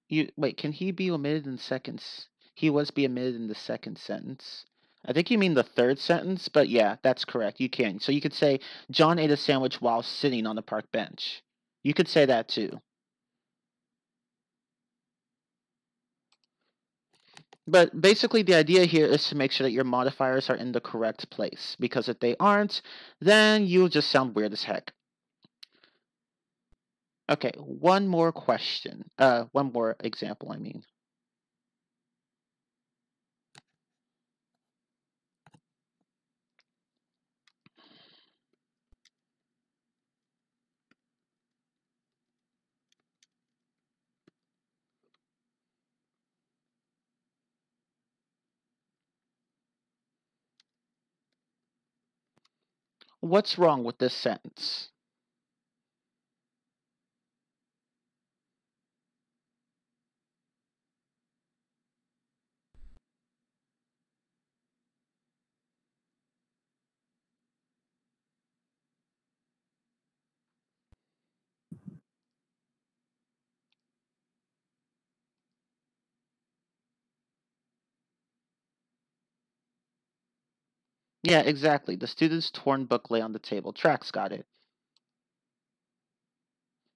can he be omitted in seconds? He was be omitted in the second sentence. I think you mean the third sentence, but yeah, that's correct. You can. So you could say, John ate a sandwich while sitting on the park bench. You could say that too. But basically, the idea here is to make sure that your modifiers are in the correct place. Because if they aren't, then you'll just sound weird as heck. Okay, one more question. One more example, I mean. What's wrong with this sentence? Yeah, exactly. The student's torn book lay on the table. Trax got it.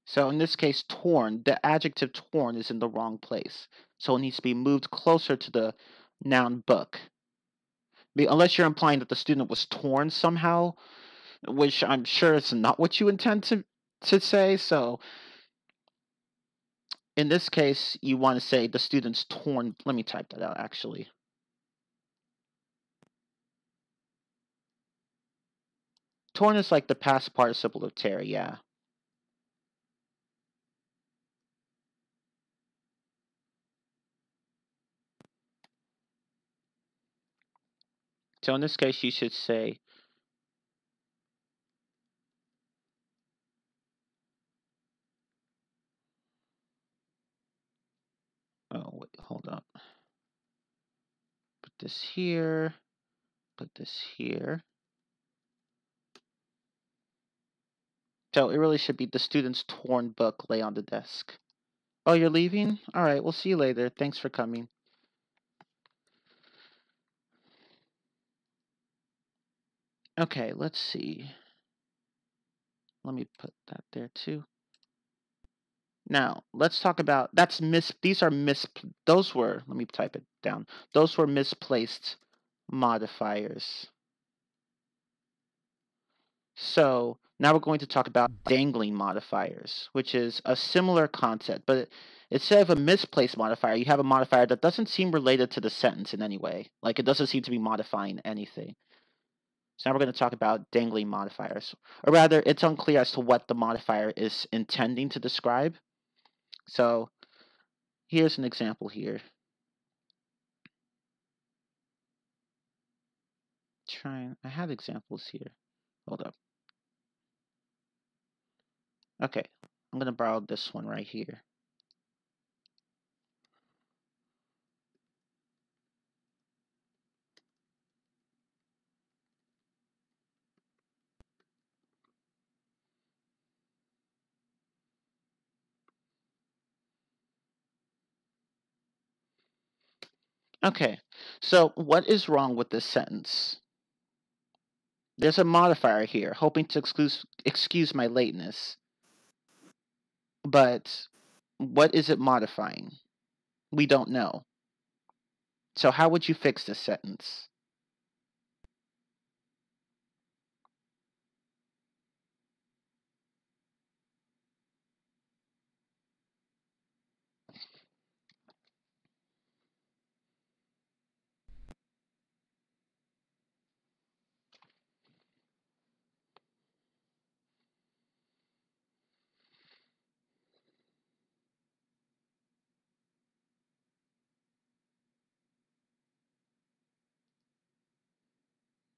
So in this case, torn, the adjective torn is in the wrong place. So it needs to be moved closer to the noun book. Unless you're implying that the student was torn somehow, which I'm sure is not what you intend to say. So in this case, you want to say the student's torn. Let me type that out, actually. Torn is like the past participle of tear, yeah. So in this case, you should say, oh, wait, hold up. Put this here, put this here. So it really should be the student's torn book lay on the desk. Oh, you're leaving? All right, we'll see you later. Thanks for coming. Okay, let's see. Let me put that there too. Now, let's talk about, those were, let me type it down. Those were misplaced modifiers. So now we're going to talk about dangling modifiers, which is a similar concept, but instead of a misplaced modifier, you have a modifier that doesn't seem related to the sentence in any way. Like it doesn't seem to be modifying anything. So now we're going to talk about dangling modifiers. Or rather, it's unclear as to what the modifier is intending to describe. So here's an example here. I had examples here. Hold up. Okay, I'm going to borrow this one right here. Okay, so what is wrong with this sentence? There's a modifier here, hoping to excuse my lateness. But what is it modifying? We don't know. So how would you fix this sentence?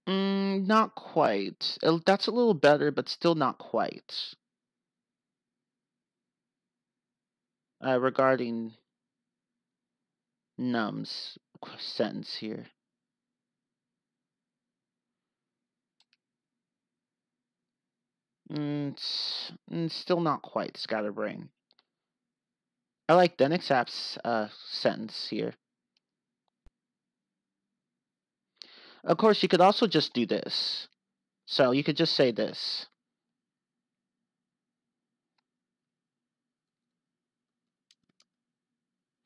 Not quite. That's a little better, but still not quite. Regarding Num's sentence here. Still not quite scatterbrain. I like Denix app's sentence here. Of course, you could also just do this. So you could just say this.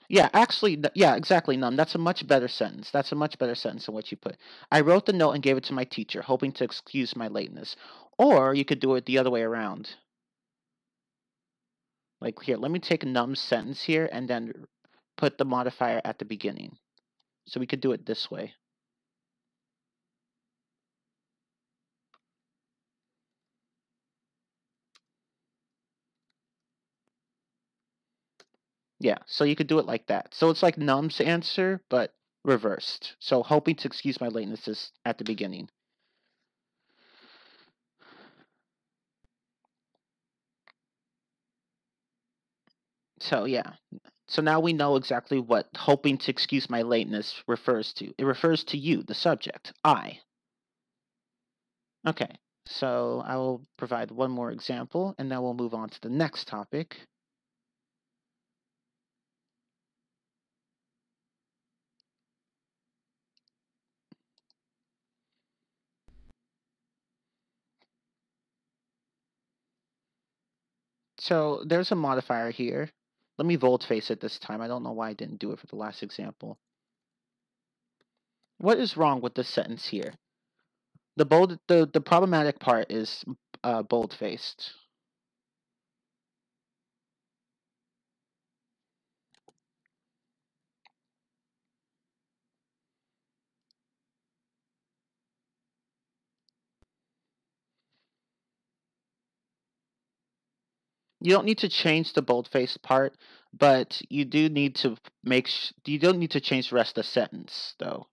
Yeah, actually, yeah, exactly, Num. That's a much better sentence. That's a much better sentence than what you put. I wrote the note and gave it to my teacher, hoping to excuse my lateness. Or you could do it the other way around. Like here, let me take Num's sentence here and then put the modifier at the beginning. So we could do it this way. Yeah, so you could do it like that. So it's like Num's answer, but reversed. So hoping to excuse my lateness is at the beginning. So yeah. So now we know exactly what hoping to excuse my lateness refers to. It refers to you, the subject, I. Okay, so I will provide one more example, and then we'll move on to the next topic. So there's a modifier here. Let me boldface it this time. I don't know why I didn't do it for the last example. What is wrong with this sentence here? The problematic part is boldfaced. You don't need to change the boldface part, but you do need to you don't need to change the rest of the sentence, though.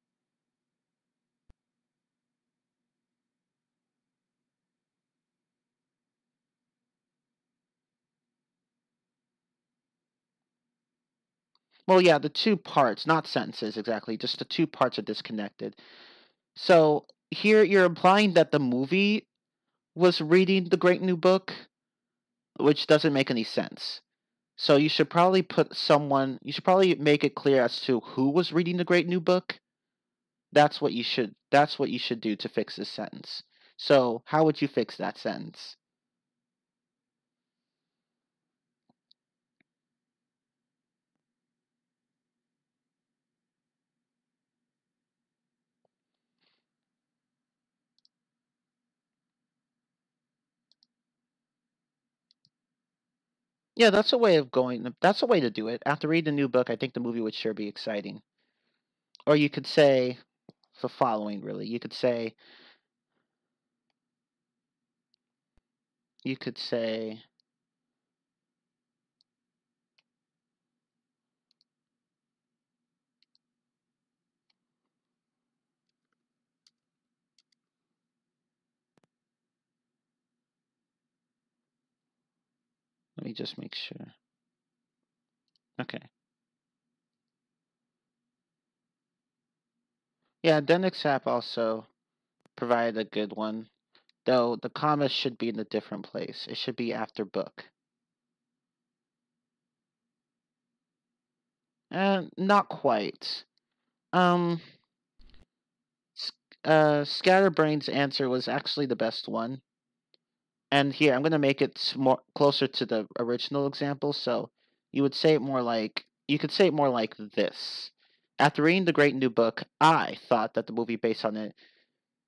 Well, yeah, the two parts, not sentences exactly, just the two parts are disconnected. So here you're implying that the movie was reading the Great New Book, which doesn't make any sense. So you should probably make it clear as to who was reading the Great New Book. That's what you should do to fix this sentence. So how would you fix that sentence? Yeah, that's a way of going. That's a way to do it. After reading the new book, I think the movie would sure be exciting. Or you could say the following, really. You could say, let me just make sure. Okay. Yeah, Denix app also provided a good one, though the comma should be in a different place. It should be after book. And not quite. Scatterbrain's answer was actually the best one. And here, I'm going to make it more closer to the original example. So you could say it more like this. After reading the great new book, I thought that the movie based on it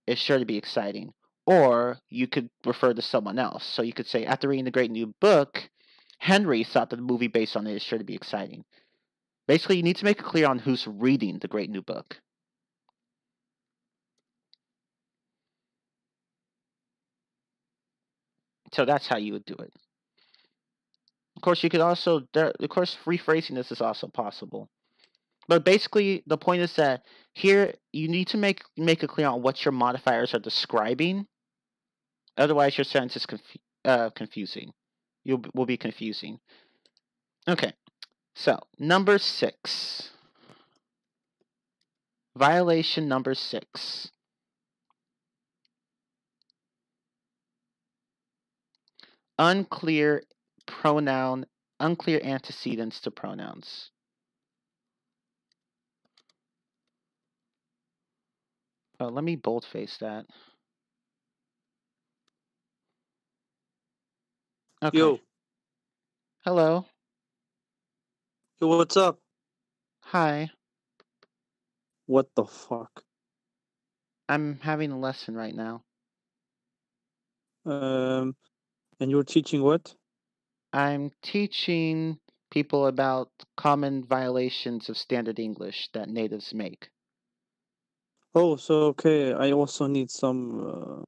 is sure to be exciting. Or you could refer to someone else. So you could say, after reading the great new book, Henry thought that the movie based on it is sure to be exciting. Basically, you need to make it clear on who's reading the great new book. So that's how you would do it. Of course, you could also, rephrasing this is also possible. But basically, the point is that here you need to make it clear on what your modifiers are describing. Otherwise, your sentence is confusing. Will be confusing. Okay, so number 6. Violation number 6. Unclear antecedents to pronouns. Oh, let me boldface that. Okay. Yo, Hello. yo, what's up? Hi. What the fuck? I'm having a lesson right now. And you're teaching what? I'm teaching people about common violations of standard English that natives make. Oh, so okay. I also need some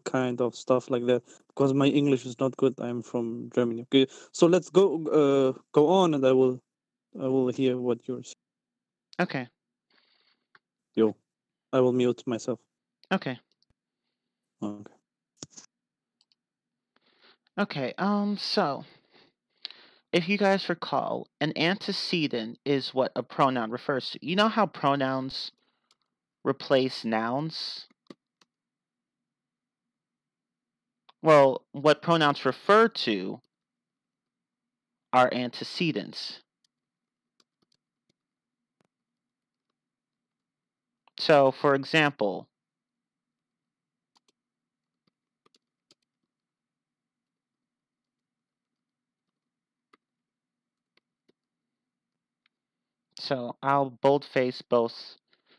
kind of stuff like that because my English is not good. I'm from Germany. Okay, so let's go on, and I will hear what you're saying. Okay. Yo, I will mute myself. Okay. Okay. Okay. So if you guys recall, an antecedent is what a pronoun refers to. You know how pronouns replace nouns? Well, what pronouns refer to are antecedents. So, for example, So I'll boldface both.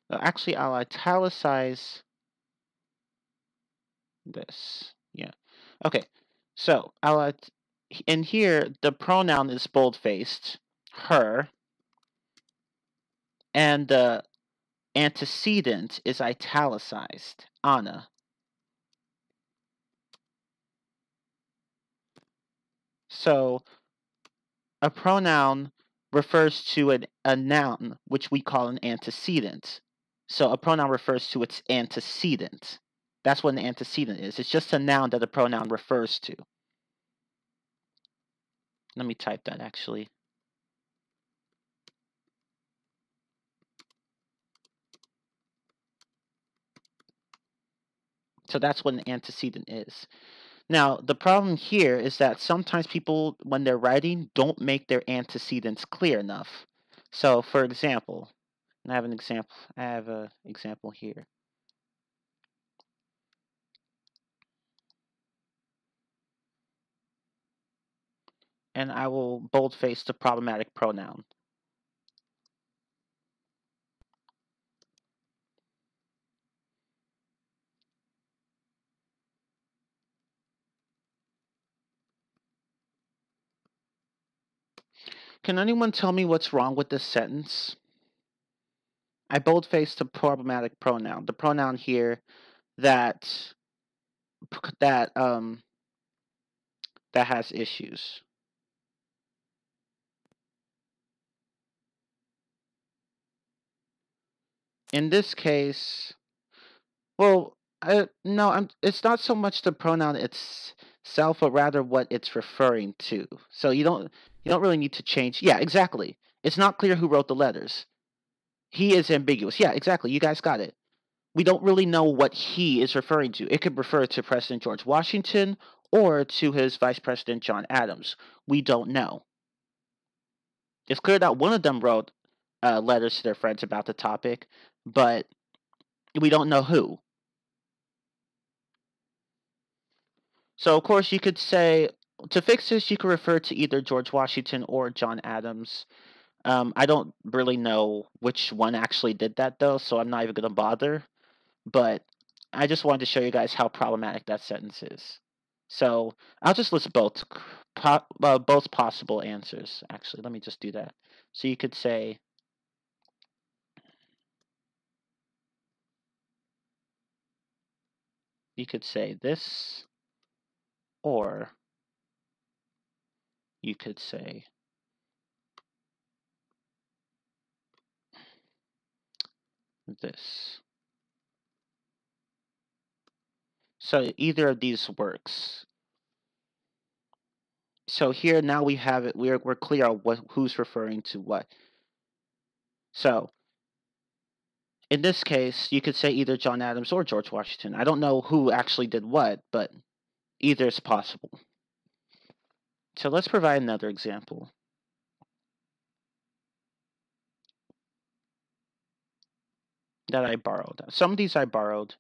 Actually, I'll italicize this. Yeah. Okay. So in here the pronoun is bold-faced, her, and the antecedent is italicized, Anna. So a pronoun refers to a noun, which we call an antecedent. So a pronoun refers to its antecedent. That's what an antecedent is. It's just a noun that a pronoun refers to. Let me type that actually. So that's what an antecedent is. Now, the problem here is that sometimes people, when they're writing, don't make their antecedents clear enough. So, for example, I have an example here. And I will boldface the problematic pronoun. Can anyone tell me what's wrong with this sentence? I boldfaced the problematic pronoun. The pronoun here that has issues. In this case, well, no, it's not so much the pronoun itself, but rather what it's referring to. So you don't really need to change. Yeah, exactly. It's not clear who wrote the letters. He is ambiguous. Yeah, exactly. You guys got it. We don't really know what he is referring to. It could refer to President George Washington or to his Vice President John Adams. We don't know. It's clear that one of them wrote letters to their friends about the topic, but we don't know who. So, of course, you could say, to fix this, you could refer to either George Washington or John Adams. I don't really know which one actually did that, though, so I'm not even going to bother. But I just wanted to show you guys how problematic that sentence is. So I'll just list both possible answers. Actually, let me just do that. So you could say, this, or you could say this. So either of these works. So here now we have it. We're clear on who's referring to what. So in this case, you could say either John Adams or George Washington. I don't know who actually did what, but either is possible. So let's provide another example. That I borrowed. Some of these I borrowed.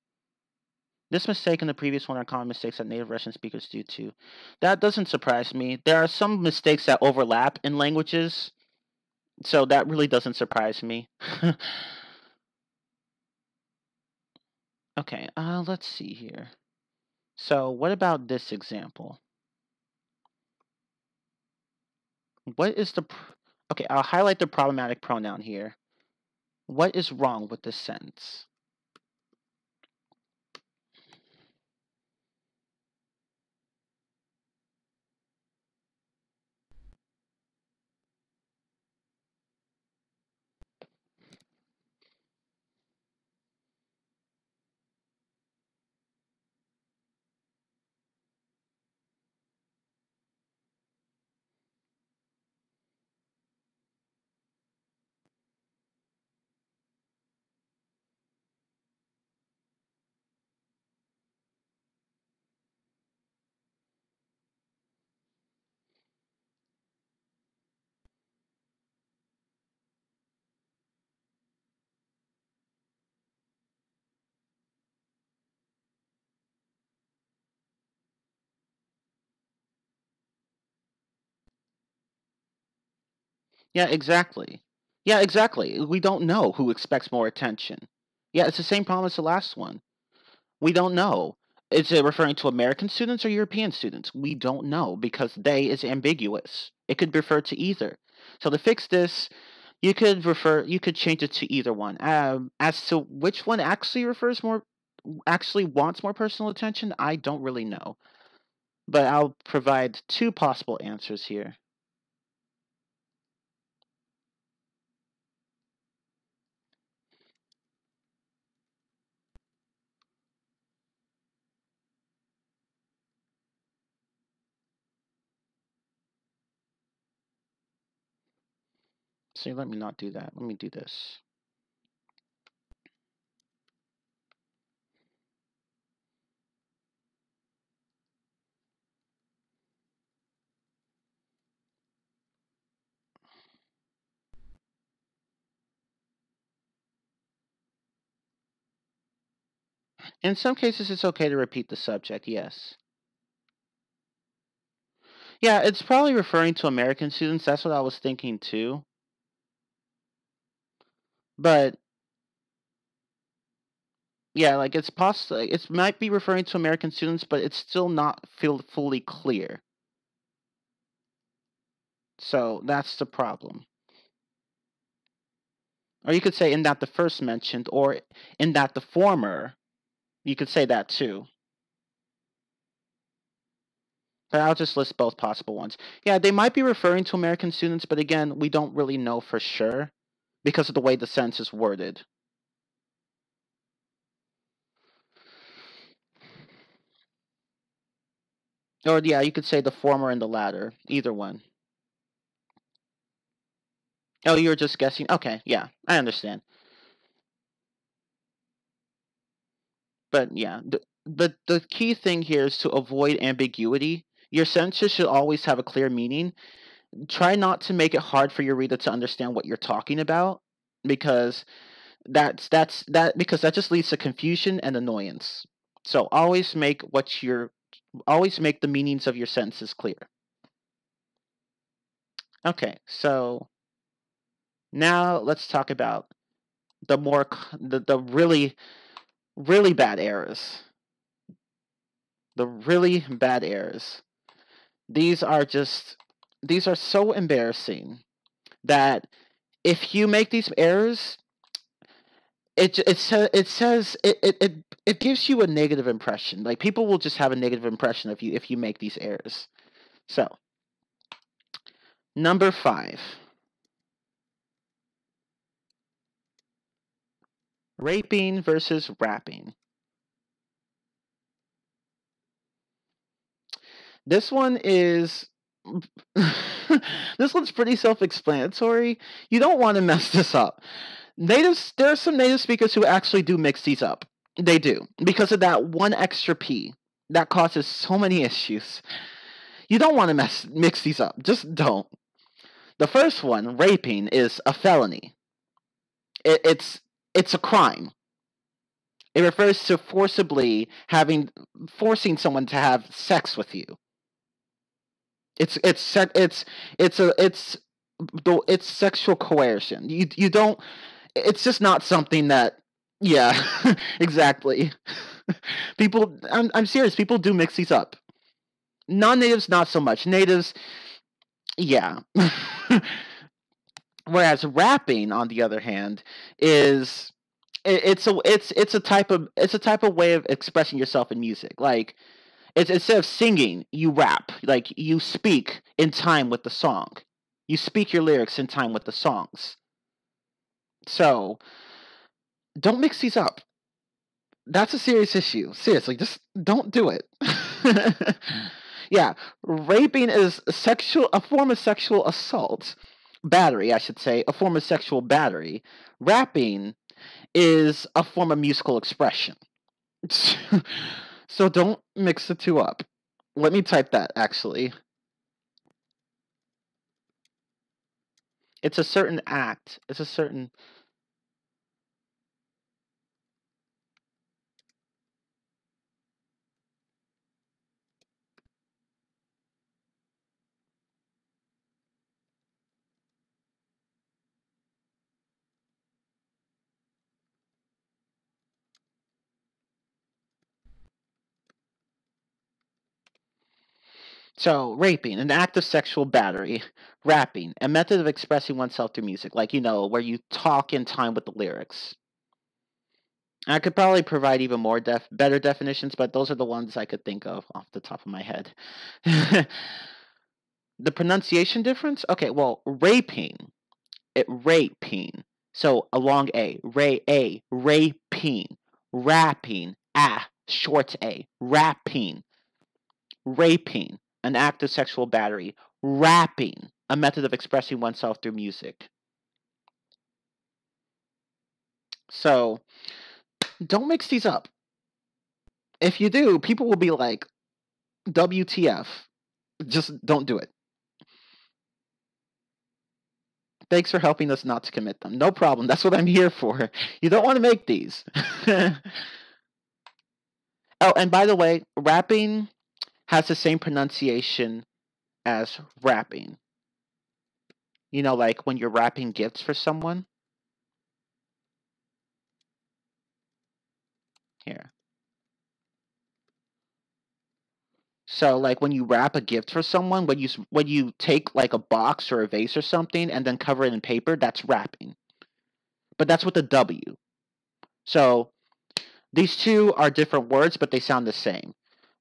This mistake and the previous one are common mistakes that native Russian speakers do too. That doesn't surprise me. There are some mistakes that overlap in languages, so that really doesn't surprise me. Okay, let's see here. So what about this example? What is the... Okay, I'll highlight the problematic pronoun here. What is wrong with this sentence? Yeah, exactly. Yeah, exactly. We don't know who expects more attention. Yeah, it's the same problem as the last one. We don't know. Is it referring to American students or European students? We don't know because they is ambiguous. It could refer to either. So to fix this, you could change it to either one. As to which one actually wants more personal attention, I don't really know. But I'll provide two possible answers here. See, let me not do that. Let me do this. In some cases, it's okay to repeat the subject, yes. Yeah, it's probably referring to American students. That's what I was thinking too. But yeah, like it's possible. It might be referring to American students, but it's still not fully clear. So that's the problem. Or you could say in that the first mentioned, or in that the former. You could say that too. But I'll just list both possible ones. Yeah, they might be referring to American students, but again, we don't really know for sure because of the way the sentence is worded. Or yeah, you could say the former and the latter. Either one. Oh, you were just guessing? Okay, yeah, I understand. But yeah, the key thing here is to avoid ambiguity. Your sentences should always have a clear meaning. Try not to make it hard for your reader to understand what you're talking about, because because that just leads to confusion and annoyance. So always make the meanings of your sentences clear. Okay, so now let's talk about the really bad errors. The really bad errors. These are so embarrassing that if you make these errors, it gives you a negative impression. Like people will just have a negative impression of you if you make these errors. So, number 5. Raping versus rapping. This one is this one's pretty self-explanatory. You don't want to mess this up. There are some native speakers who actually do mix these up. They do, because of that one extra P that causes so many issues. You don't want to mix these up. Just don't. The first one, raping, is a felony. It's a crime. It refers to forcing someone to have sex with you. It's sexual coercion. You don't. It's just not something that. Yeah, exactly. I'm serious. People do mix these up. Non-natives, not so much. Natives, yeah. Whereas rapping, on the other hand, is it's a type of way of expressing yourself in music. Like it's instead of singing, you rap. Like you speak in time with the song. You speak your lyrics in time with the songs. So don't mix these up. That's a serious issue. Seriously, just don't do it. Yeah, raping is a form of sexual assault. Battery, I should say, a form of sexual battery. Rapping is a form of musical expression. So don't mix the two up. Let me type that, actually. It's a certain act. It's a certain... So, raping, an act of sexual battery. Rapping, a method of expressing oneself through music, like, where you talk in time with the lyrics. I could probably provide even more better definitions, but those are the ones I could think of off the top of my head. The pronunciation difference? Okay, well, raping. Raping. So a long A. Raping. Rapping. Short A. Rapping. Raping. An act of sexual battery. Rapping. A method of expressing oneself through music. So, don't mix these up. If you do, people will be like, WTF. Just don't do it. Thanks for helping us not to commit them. No problem. That's what I'm here for. You don't want to make these. Oh, and by the way, rapping has the same pronunciation as wrapping. Like when you're wrapping gifts for someone. Here. So, like when you wrap a gift for someone, when you take like a box or a vase or something and then cover it in paper, that's wrapping. But that's with a W. So, these two are different words, but they sound the same.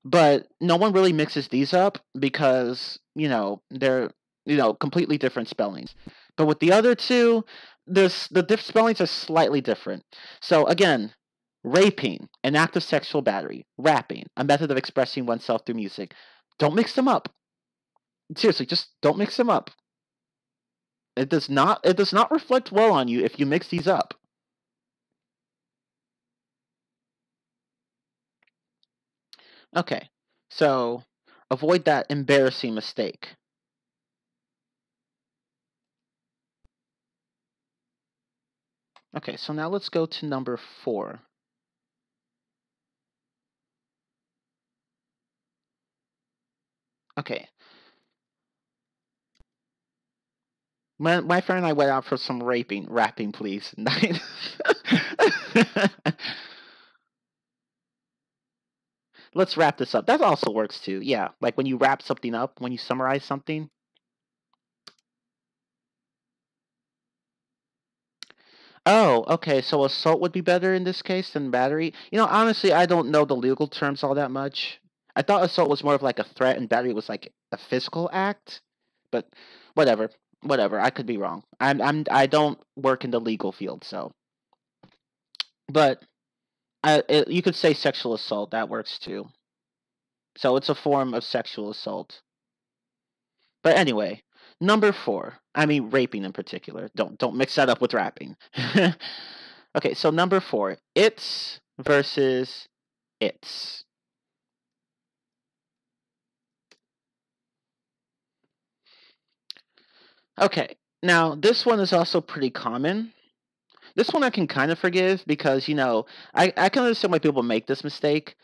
But no one really mixes these up because, they're, completely different spellings. But with the other two, the spellings are slightly different. So again, raping, an act of sexual battery. Rapping, a method of expressing oneself through music. Don't mix them up. Seriously, just don't mix them up. It does not reflect well on you if you mix these up. Okay, so avoid that embarrassing mistake. Okay, so now let's go to number 4. Okay. My friend and I went out for some rapping, please. Let's wrap this up. That also works too. Yeah, like when you wrap something up, when you summarize something. Oh, okay. So assault would be better in this case than battery. Honestly, I don't know the legal terms all that much. I thought assault was more of like a threat and battery was like a physical act. But whatever. I could be wrong. I don't work in the legal field, so. But you could say sexual assault. That works too. So it's a form of sexual assault. But anyway, number 4. I mean, raping in particular. Don't mix that up with rapping. Okay, so number 4. It's versus its. Okay, now this one is also pretty common. This one I can kind of forgive because, I can understand why people make this mistake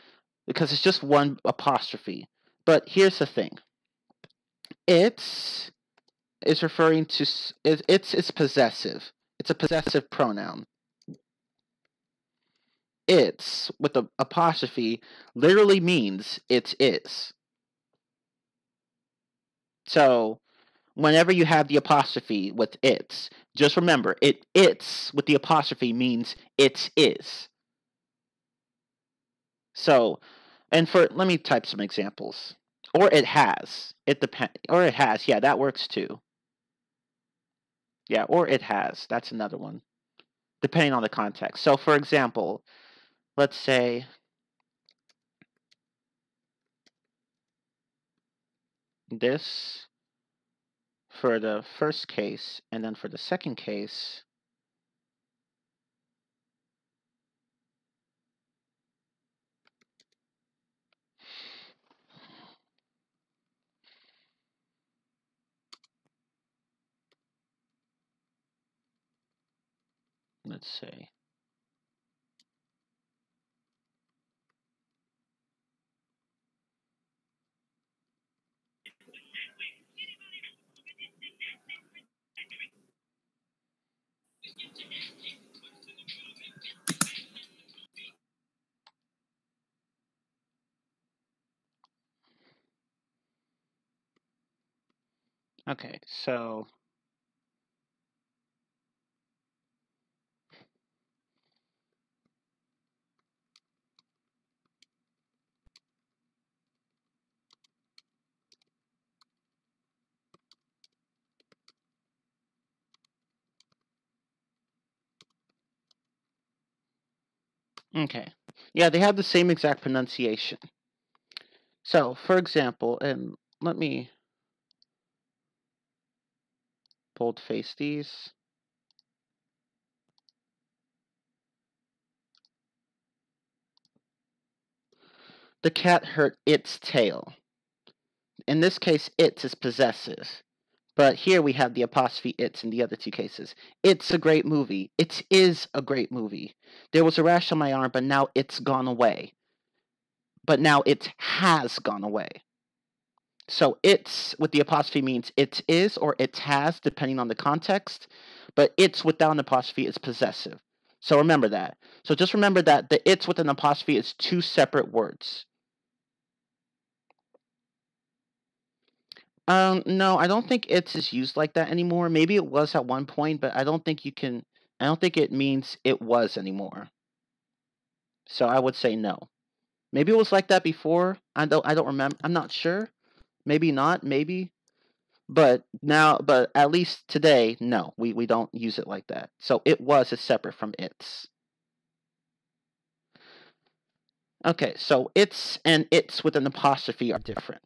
because it's just one apostrophe. But here's the thing. It's is referring to, it's possessive. It's a possessive pronoun. It's, with the apostrophe, literally means it is. So, whenever you have the apostrophe with it's, just remember, it's with the apostrophe means it is. So, let me type some examples. Or it has. Or it has. Yeah, that works too. Yeah, or it has. That's another one. Depending on the context. So, for example, let's say this for the first case, and then for the second case, let's say Okay, so okay. Yeah, they have the same exact pronunciation. So, for example, and let me boldface these. The cat hurt its tail. In this case, its is possessive. But here we have the apostrophe its in the other two cases. It's a great movie. It is a great movie. There was a rash on my arm, but now it's gone away. But now it has gone away. So it's with the apostrophe means it is or it has, depending on the context. But it's without an apostrophe is possessive. So remember that. So just remember that the it's with an apostrophe is two separate words. No, I don't think it's is used like that anymore. Maybe it was at one point, but I don't think you can. I don't think it means it was anymore. So I would say no. Maybe it was like that before. I don't remember. I'm not sure. Maybe not. Maybe. But now, but at least today, no, we don't use it like that. So it was is separate from its. Okay, so it's and its with an apostrophe are different.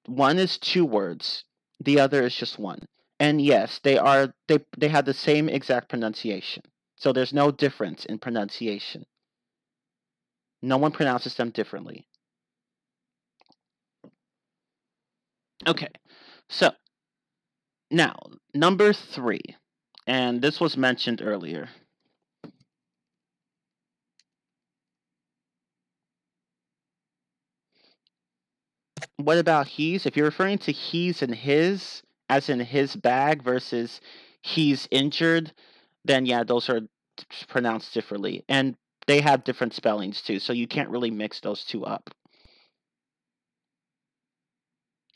One is two words, the other is just one. And yes, they have the same exact pronunciation. So there's no difference in pronunciation. No one pronounces them differently. Okay. So, now, number 3. And this was mentioned earlier. What about he's? If you're referring to he's and his, as in his bag versus he's injured, then yeah, those are pronounced differently. And they have different spellings too, so you can't really mix those two up.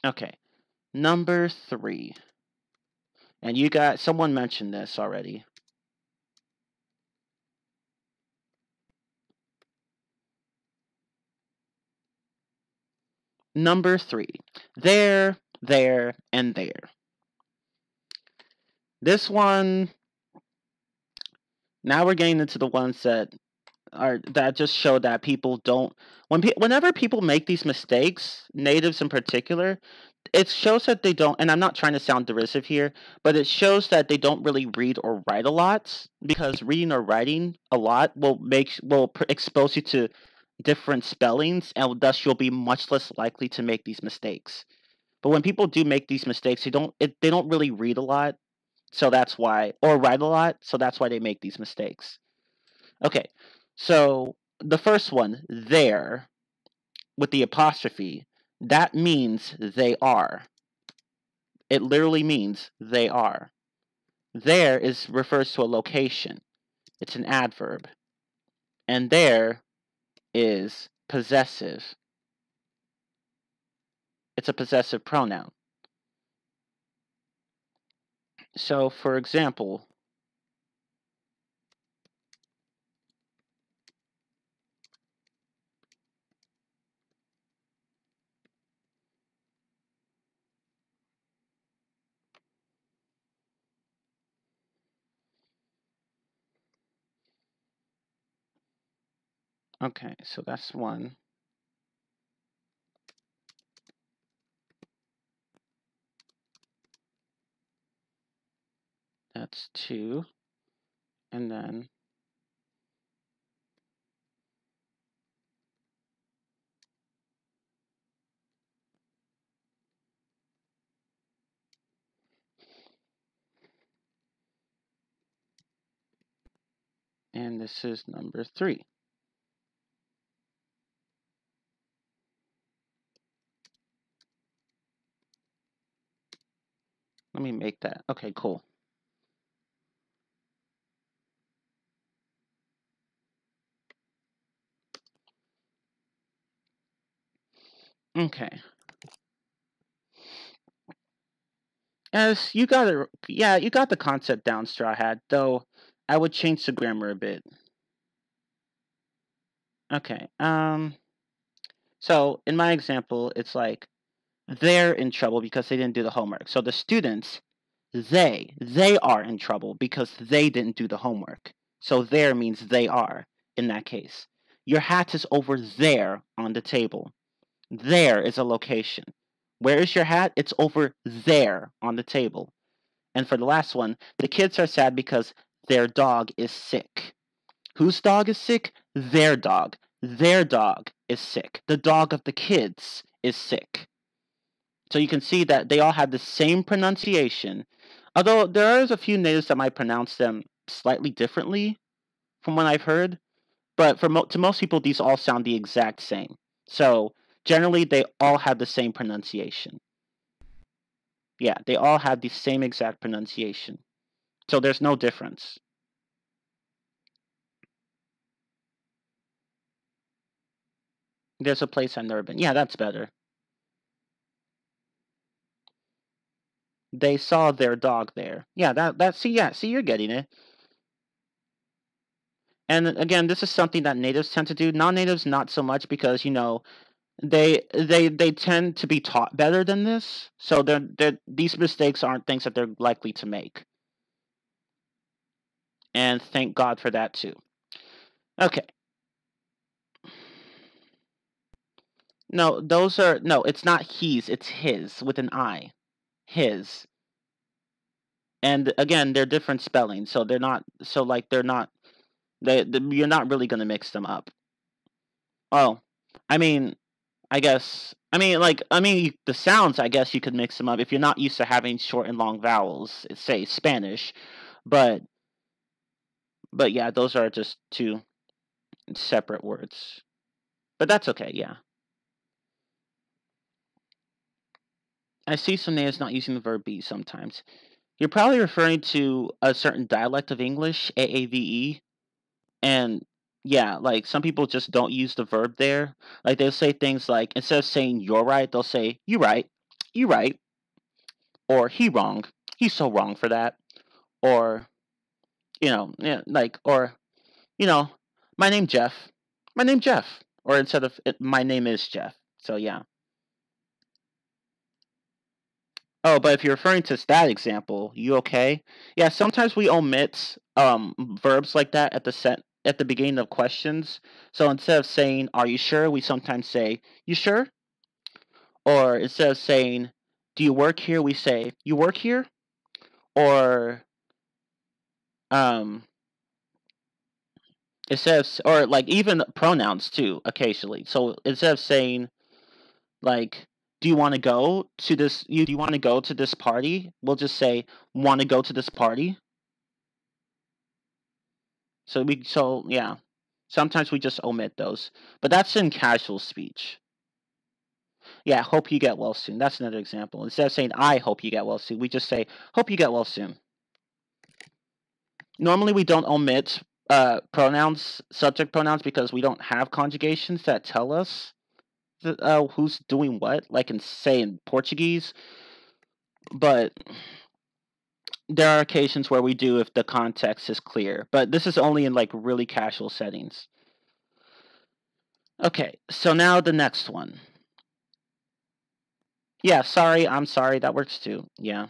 Okay, number 3. And you got, someone mentioned this already. Number 3. There, and there. This one, now we're getting into the ones that just show that people don't, whenever people make these mistakes, natives in particular, it shows that they don't, and I'm not trying to sound derisive here, but it shows that they don't really read or write a lot, because reading or writing a lot will expose you to different spellings, and thus you'll be much less likely to make these mistakes. But when people do make these mistakes, they don't really read a lot, so that's why, or write a lot, so that's why they make these mistakes. Okay, so the first one, there, with the apostrophe, that means they are. It literally means they are. There refers to a location. It's an adverb. And there is possessive. It's a possessive pronoun. So, for example, okay, so that's 1. That's 2. And then this is number 3. Let me make that. Okay, cool. Okay. As you got it, yeah, you got the concept down, Straw Hat, though I would change the grammar a bit. Okay, so in my example, it's like, they're in trouble because they didn't do the homework. So the students, they are in trouble because they didn't do the homework. So there means they are in that case. Your hat is over there on the table. There is a location. Where is your hat? It's over there on the table. And for the last one, the kids are sad because their dog is sick. Whose dog is sick? Their dog. Their dog is sick. The dog of the kids is sick. So you can see that they all have the same pronunciation, although there is a few natives that might pronounce them slightly differently from what I've heard. But to most people, these all sound the exact same. So generally, they all have the same pronunciation. Yeah, they all have the same exact pronunciation. So there's no difference. There's a place I've never been. Yeah, that's better. They saw their dog there. Yeah, see, you're getting it. And again, this is something that natives tend to do. Non-natives, not so much, because, you know, they tend to be taught better than this. So these mistakes aren't things that they're likely to make. And thank God for that too. Okay. No, it's not he's, it's his with an I. His. And again, they're different spellings, so you're not really going to mix them up. Oh, I mean, the sounds, I guess you could mix them up if you're not used to having short and long vowels, say Spanish, but yeah, those are just two separate words. But that's okay, yeah. I see some natives not using the verb be sometimes. You're probably referring to a certain dialect of English, AAVE, and yeah, like some people just don't use the verb there. Like they'll say things like, instead of saying you're right, they'll say you right, or he wrong, he's so wrong for that, or my name Jeff, or instead of my name is Jeff. So yeah. Oh, but if you're referring to that example, you okay? Yeah, sometimes we omit verbs like that at the beginning of questions. So instead of saying "Are you sure?" we sometimes say "You sure?" Or instead of saying "Do you work here?" we say "You work here?" Or or like even pronouns too occasionally. So instead of saying like, do you want to go to this? Do you want to go to this party? We'll just say, want to go to this party. So yeah. Sometimes we just omit those, but that's in casual speech. Yeah, hope you get well soon. That's another example. Instead of saying I hope you get well soon, we just say hope you get well soon. Normally, we don't omit subject pronouns, because we don't have conjugations that tell us who's doing what, like in Portuguese. But there are occasions where we do if the context is clear. But this is only in like really casual settings. Okay, so now the next one. Yeah, sorry, I'm sorry, that works too. Yeah.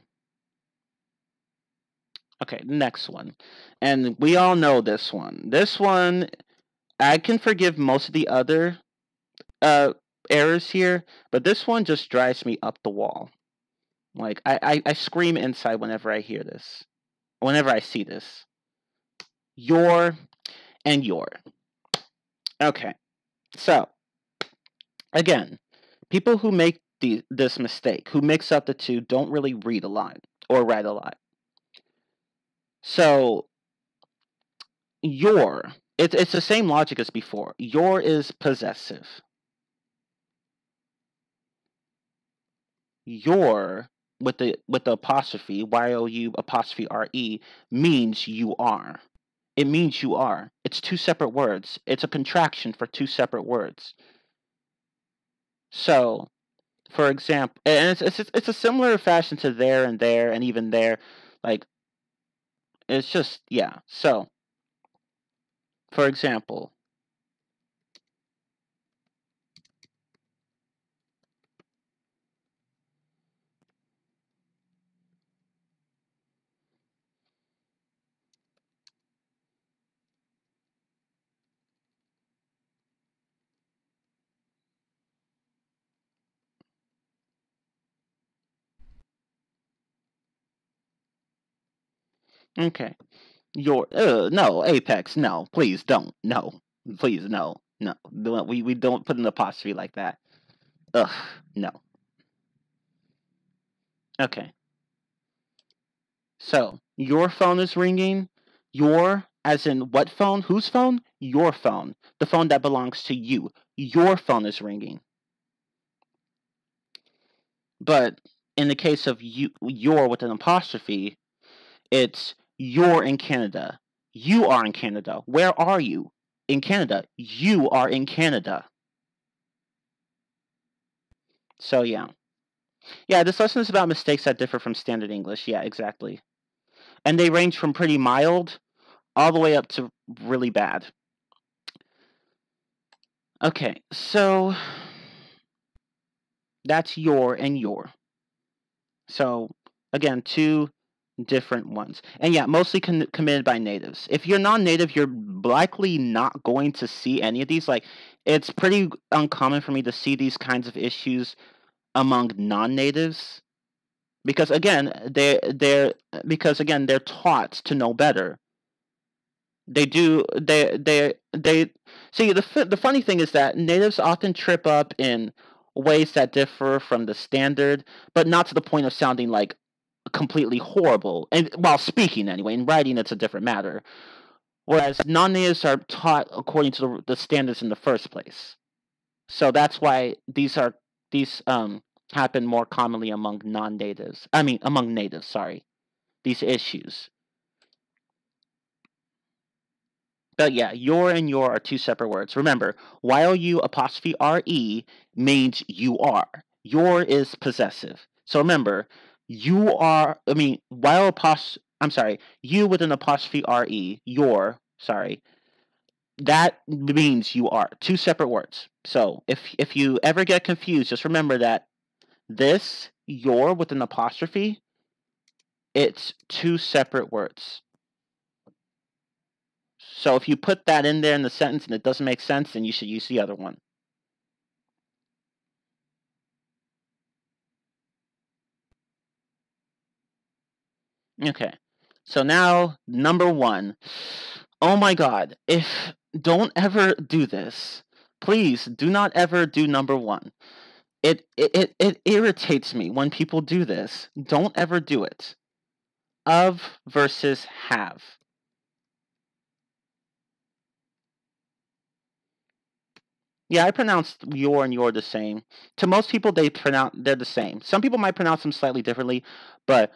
Okay, next one. And we all know this one. This one, I can forgive most of the other errors here, but this one just drives me up the wall. Like, I scream inside whenever I hear this. Whenever I see this. Your and your. Okay, so, again, people who make this mistake, who mix up the two, don't really read a lot or write a lot. So, your, it's the same logic as before. Your is possessive. Your, with the apostrophe, Y-O-U apostrophe R-E, means you are. It means you are. It's two separate words. It's a contraction for two separate words. So, For example, and it's a similar fashion to there and even there. Like, it's just, yeah. So, for example, okay. Your no, Apex, no, please don't. No. Please no. No. We don't put an apostrophe like that. Ugh, no. Okay. So, your phone is ringing. Your, as in what phone? Whose phone? Your phone. The phone that belongs to you. Your phone is ringing. But in the case of your with an apostrophe, it's you're in Canada. You are in Canada. Where are you? In Canada. You are in Canada. So, yeah. Yeah, this lesson is about mistakes that differ from standard English. Yeah, exactly. And they range from pretty mild all the way up to really bad. Okay, so that's your and your. So, again, two different ones. And yeah, mostly committed by natives. If you're non-native, you're likely not going to see any of these. Like, it's pretty uncommon for me to see these kinds of issues among non-natives. Because again, they're taught to know better. They do they see the funny thing is that natives often trip up in ways that differ from the standard, but not to the point of sounding like completely horrible. And while speaking anyway, in writing it's a different matter. Whereas non-natives are taught according to the standards in the first place. So that's why these happen more commonly among non-natives. I mean, among natives, sorry. These issues. But yeah, your and your are two separate words. Remember, YOU''RE means you are. Your is possessive. So remember, you are, I mean, you with an apostrophe RE, your, sorry, that means you are. Two separate words. So if you ever get confused, just remember that this, your with an apostrophe, it's two separate words. So if you put that in there in the sentence and it doesn't make sense, then you should use the other one. Okay. So now, number one. Oh my god. Don't ever do this. Please do not ever do number one. It irritates me when people do this. Don't ever do it. Of versus have. Yeah, I pronounced your and your the same. To most people, they're the same. Some people might pronounce them slightly differently, but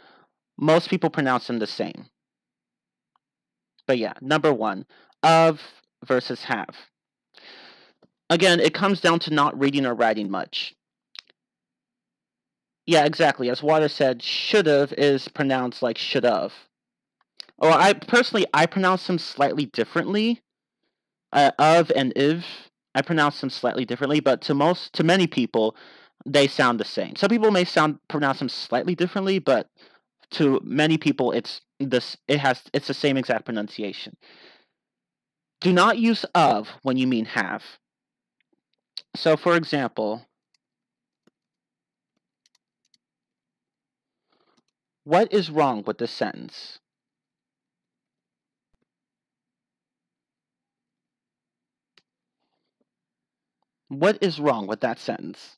most people pronounce them the same. But yeah, number one, of versus have. Again, it comes down to not reading or writing much. Yeah, exactly. As Water said, should've is pronounced like should've. Or I pronounce them slightly differently. Of and if, I pronounce them slightly differently, but to many people, they sound the same. Some people may pronounce them slightly differently, but to many people, it's the same exact pronunciation. Do not use of when you mean have. So, for example, what is wrong with this sentence? What is wrong with that sentence?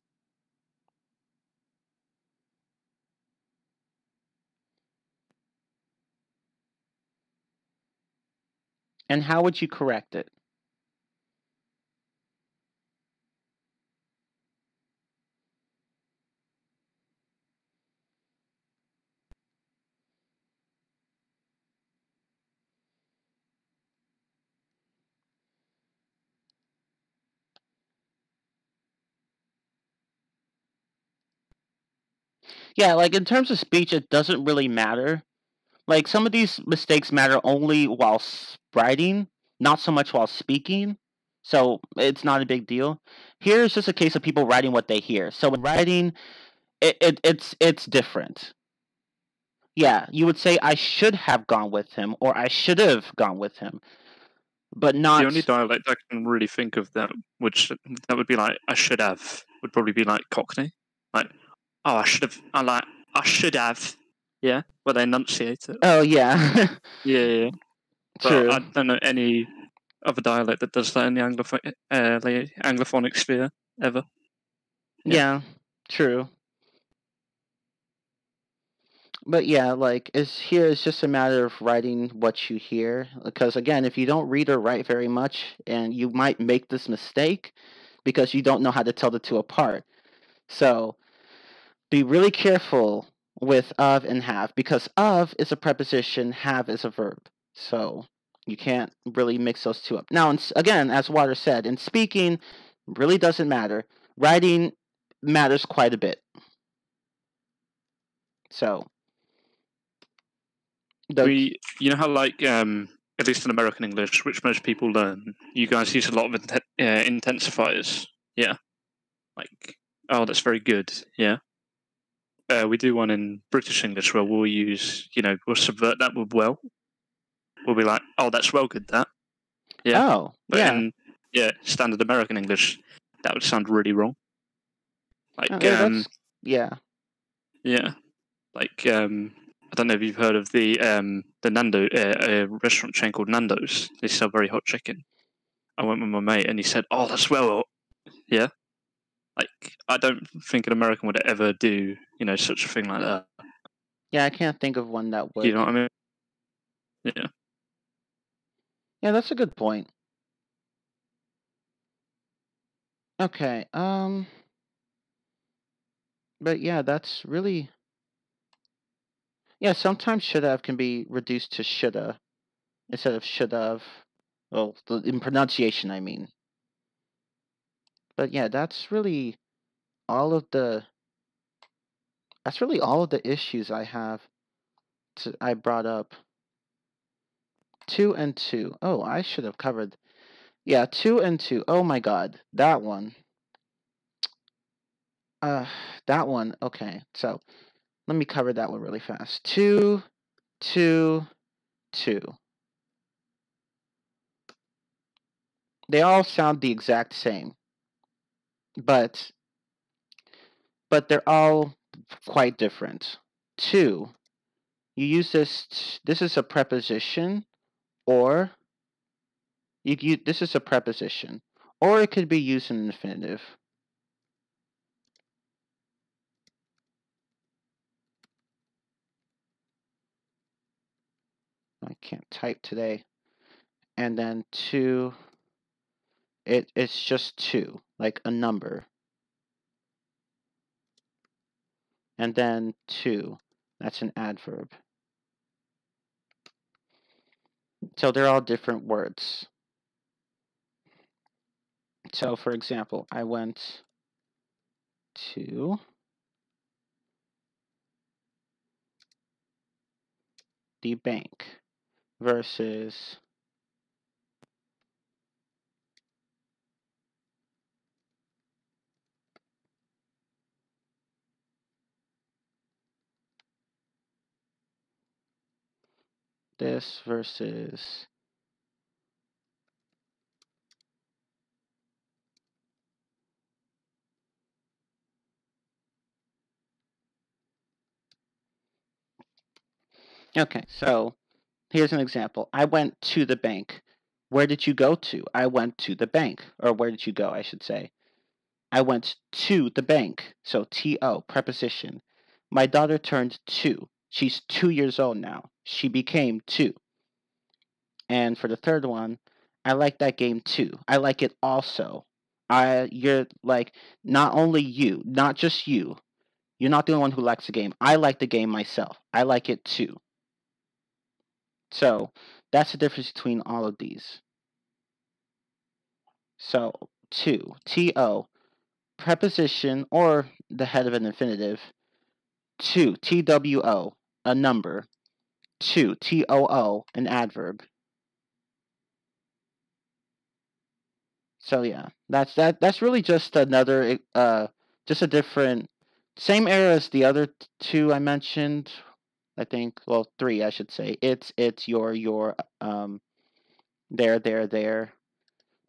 And how would you correct it? Yeah, like in terms of speech, it doesn't really matter. Like some of these mistakes matter only while writing, not so much while speaking. So it's not a big deal. Here it's just a case of people writing what they hear. So in writing, it's different. Yeah, you would say I should have gone with him or I should have gone with him, but not. The only dialect I can really think of that would be like I should have would probably be like Cockney, like I should have. I should have. Yeah, where they enunciate it. Oh yeah. Yeah. But True. I don't know any other dialect that does that in the Anglophonic sphere ever. Yeah, true. But yeah, like it's just a matter of writing what you hear. Because again, if you don't read or write very much, and you might make this mistake because you don't know how to tell the two apart. So be really careful with of and have, because of is a preposition, have is a verb. So you can't really mix those two up. Now, again, as Water said, in speaking, really doesn't matter. Writing matters quite a bit. So you know how like at least in American English, which most people learn, you guys use a lot of intensifiers. Yeah, like that's very good. Yeah. We do one in British English where we'll use, we'll subvert that with well. We'll be like, oh, that's well good, that. Yeah. Oh, but yeah. in standard American English, that would sound really wrong. Like, yeah. Yeah. Like, I don't know if you've heard of the Nando restaurant chain called Nando's. They sell very hot chicken. I went with my mate and he said, oh, that's well. Yeah. Like, I don't think an American would ever do, such a thing like that. Yeah, I can't think of one that would. You know what I mean? Yeah. Yeah, that's a good point. Okay, but yeah, that's really... Yeah, sometimes should have can be reduced to shoulda instead of should have. Well, in pronunciation, I mean. But yeah, that's really all of the... That's really all of the issues I have. I brought up. 2 and 2. Oh, I should have covered. Yeah, 2 and 2. Oh my god, that one. That one. Okay, so let me cover that one really fast. 2, 2, 2. They all sound the exact same, but they're all quite different. 2. You use this. This is a preposition, or this is a preposition, or it could be used in an infinitive. I can't type today. And then 2, it's just 2, like a number. And then 2, that's an adverb. So they're all different words. So for example, I went to the bank versus this versus okay, so here's an example. I went to the bank. Where did you go to? I went to the bank. Or where did you go, I should say. I went to the bank. So to, preposition. My daughter turned 2. She's 2 years old now. She became 2. And for the third one, I like that game too. I like it also. You're like, not only you, not just you. You're not the only one who likes the game. I like the game myself. I like it too. So that's the difference between all of these. So to, to, preposition or the head of an infinitive, two, TWO, a number. Two, TOO, an adverb. So yeah, that's really just another just a different, same error as the other two I mentioned. I think, well, three I should say. It's your there.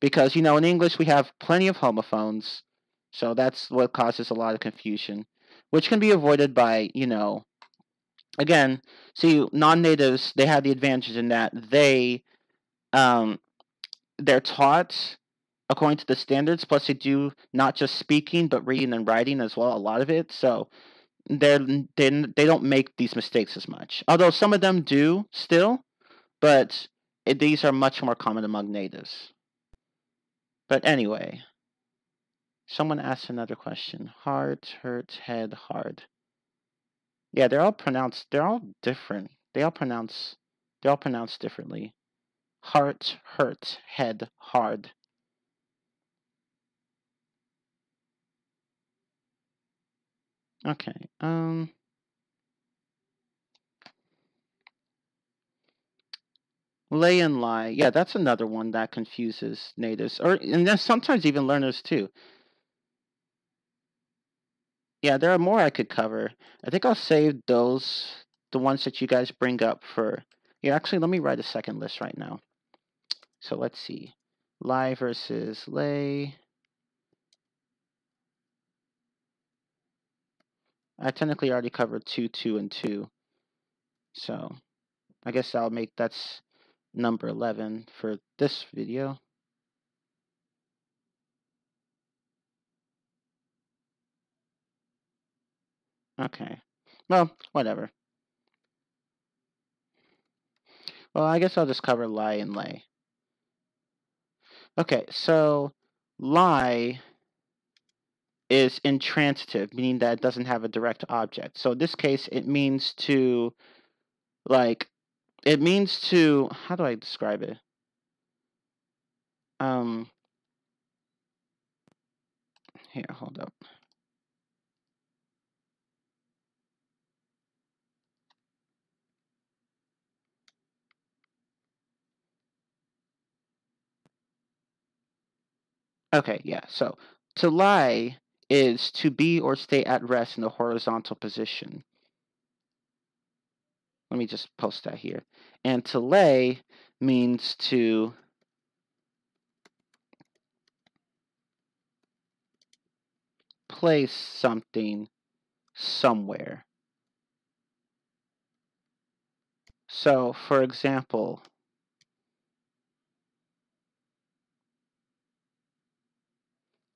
Because in English we have plenty of homophones, so that's what causes a lot of confusion, which can be avoided by again, see, non-natives, they have the advantage in that they're taught according to the standards, plus they do not just speaking but reading and writing as well, a lot of it. So they don't make these mistakes as much, although some of them do still, but these are much more common among natives. But anyway, someone asked another question. Heart, hurt, head, hard. Yeah, they're all different. They all pronounce differently. Heart, hurt, head, hard. Okay. Lay and lie. Yeah, that's another one that confuses natives, and then sometimes even learners too. Yeah, there are more I could cover. I think I'll save the ones that you guys bring up for. Yeah, actually, let me write a second list right now. So let's see. Lie versus lay. I technically already covered 2, 2, and 2. So I guess that's number 11 for this video. Okay. Well, whatever. Well, I guess I'll just cover lie and lay. Okay, so lie is intransitive, meaning that it doesn't have a direct object. So in this case, it means to, how do I describe it? Here, hold up. Okay, yeah, so to lie is to be or stay at rest in a horizontal position. Let me just post that here. And to lay means to place something somewhere. So, for example,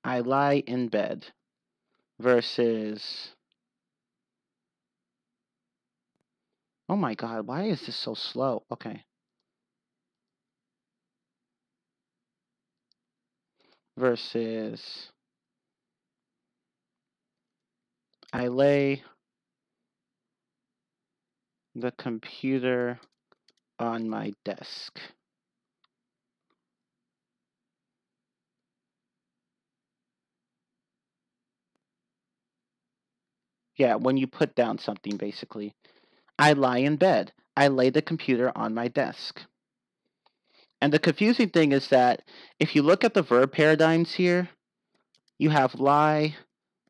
I lie in bed versus, oh my God, why is this so slow? Okay. Versus, I lay the computer on my desk. Yeah, when you put down something, basically. I lie in bed. I lay the computer on my desk. And the confusing thing is that if you look at the verb paradigms here, you have lie,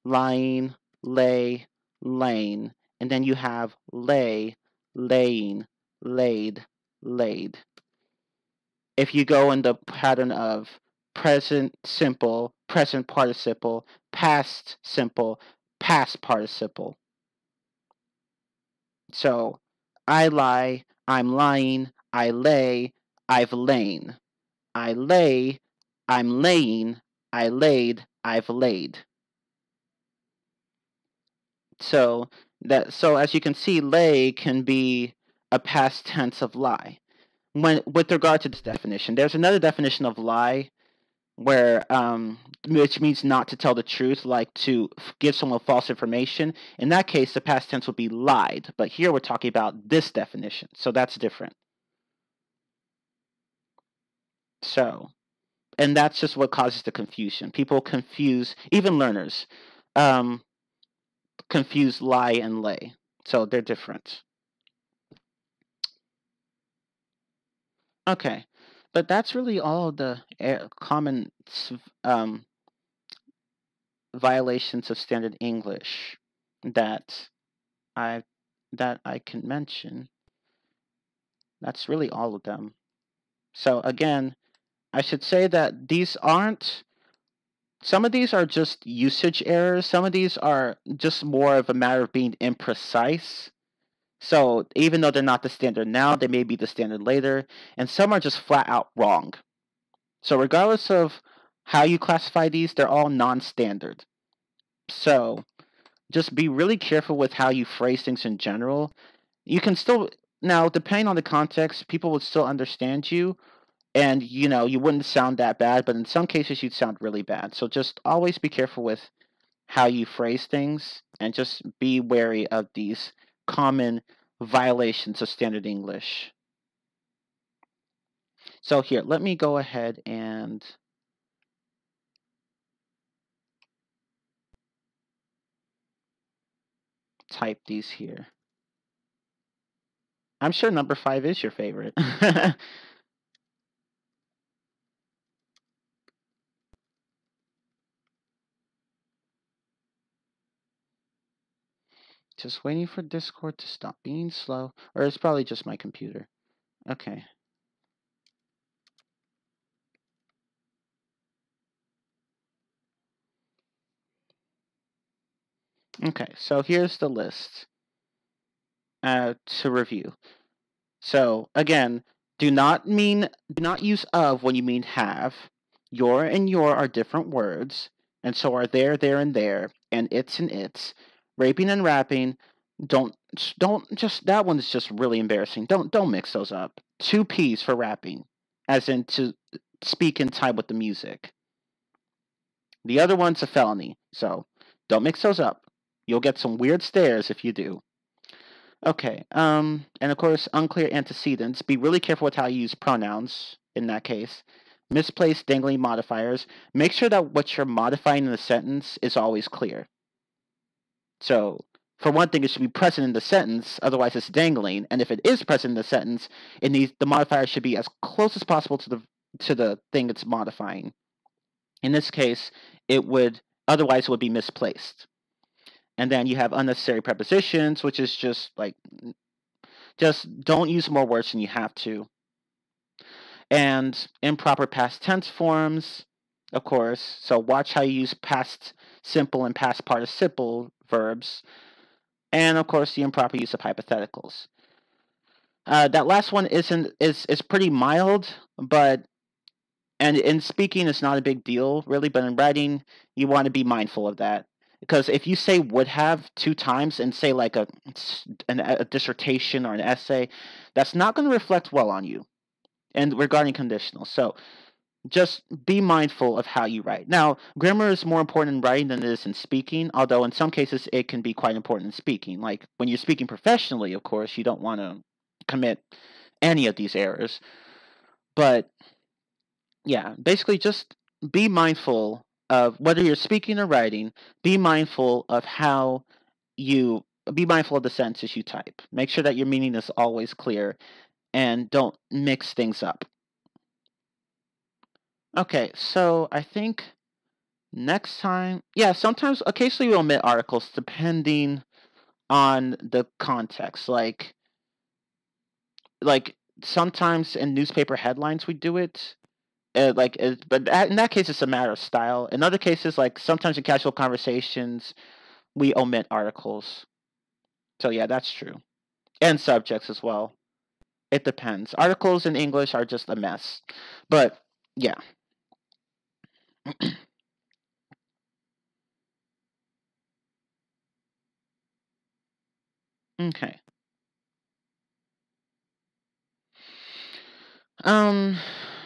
lying, lay, laying, and then you have lay, laying, laid, laid. If you go in the pattern of present simple, present participle, past simple, past participle. So, I lie, I'm lying, I lay, I've lain. I lay, I'm laying, I laid, I've laid. So as you can see, lay can be a past tense of lie. With regard to this definition, there's another definition of lie where which means not to tell the truth, like to give someone false information. In that case, the past tense would be lied. But here we're talking about this definition, so that's different. So, and that's just what causes the confusion. People confuse, even learners, confuse lie and lay. So they're different. Okay, but that's really all of the common violations of standard English that I can mention. That's really all of them. So again, I should say that these aren't. Some of these are just usage errors. Some of these are just more of a matter of being imprecise. So even though they're not the standard now, they may be the standard later. And some are just flat out wrong. So regardless of how you classify these, they're all non-standard. So just be really careful with how you phrase things in general. You can still, now depending on the context, people would still understand you. And, you know, you wouldn't sound that bad, but in some cases you'd sound really bad. So just always be careful with how you phrase things and just be wary of these common violations of standard English. So here, let me go ahead and type these here. I'm sure number 5 is your favorite. Just waiting for Discord to stop being slow. Or it's probably just my computer. Okay. Okay, so here's the list to review. So again, do not use of when you mean have. Your and your are different words, and so are there, and there, and it's and its. Raping and rapping, don't just, that one's just really embarrassing. Don't mix those up. 2 P's for rapping, as in to speak in time with the music. The other one's a felony, so don't mix those up. You'll get some weird stares if you do. Okay, and of course, unclear antecedents. Be really careful with how you use pronouns in that case. Misplaced dangling modifiers. Make sure that what you're modifying in the sentence is always clear. So, for one thing, it should be present in the sentence, otherwise it's dangling. And if it is present in the sentence, the modifier should be as close as possible to the thing it's modifying. In this case, otherwise it would be misplaced. And then you have unnecessary prepositions, which is just don't use more words than you have to. And improper past tense forms, of course. So watch how you use past simple and past participle verbs. And of course, the improper use of hypotheticals. That last one is pretty mild, and in speaking, it's not a big deal, really. But in writing, you want to be mindful of that. Because if you say would have 2 times and say like a dissertation or an essay, that's not going to reflect well on you. And regarding conditionals. So just be mindful of how you write. Now, grammar is more important in writing than it is in speaking, although in some cases it can be quite important in speaking. Like when you're speaking professionally, of course, you don't want to commit any of these errors. But yeah, basically just be mindful of whether you're speaking or writing. Be mindful of be mindful of the sentences you type. Make sure that your meaning is always clear and don't mix things up. Okay, so I think next time, sometimes, occasionally we omit articles depending on the context. Like sometimes in newspaper headlines we do it. But in that case, it's a matter of style. In other cases, like sometimes in casual conversations, we omit articles. So yeah, that's true. And subjects as well. It depends. Articles in English are just a mess. But yeah. Okay.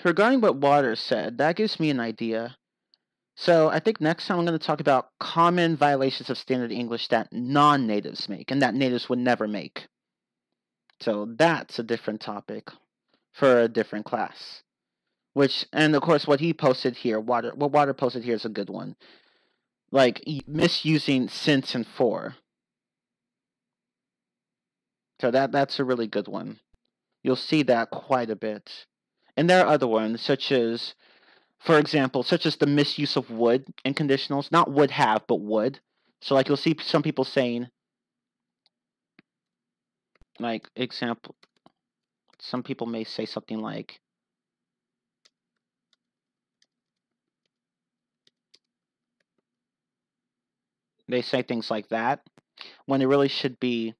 Regarding what Waters said, that gives me an idea. So I think next time I'm going to talk about common violations of standard English that non-natives make and that natives would never make. So that's a different topic for a different class. And of course, what he posted here, what Water posted here is a good one. Like misusing since and for. So that's a really good one. You'll see that quite a bit. And there are other ones, such as, for example, such as the misuse of would in conditionals. Not would have, but would. So like you'll see some people saying, like, example, some people may say something like, they say things like that, when it really should be,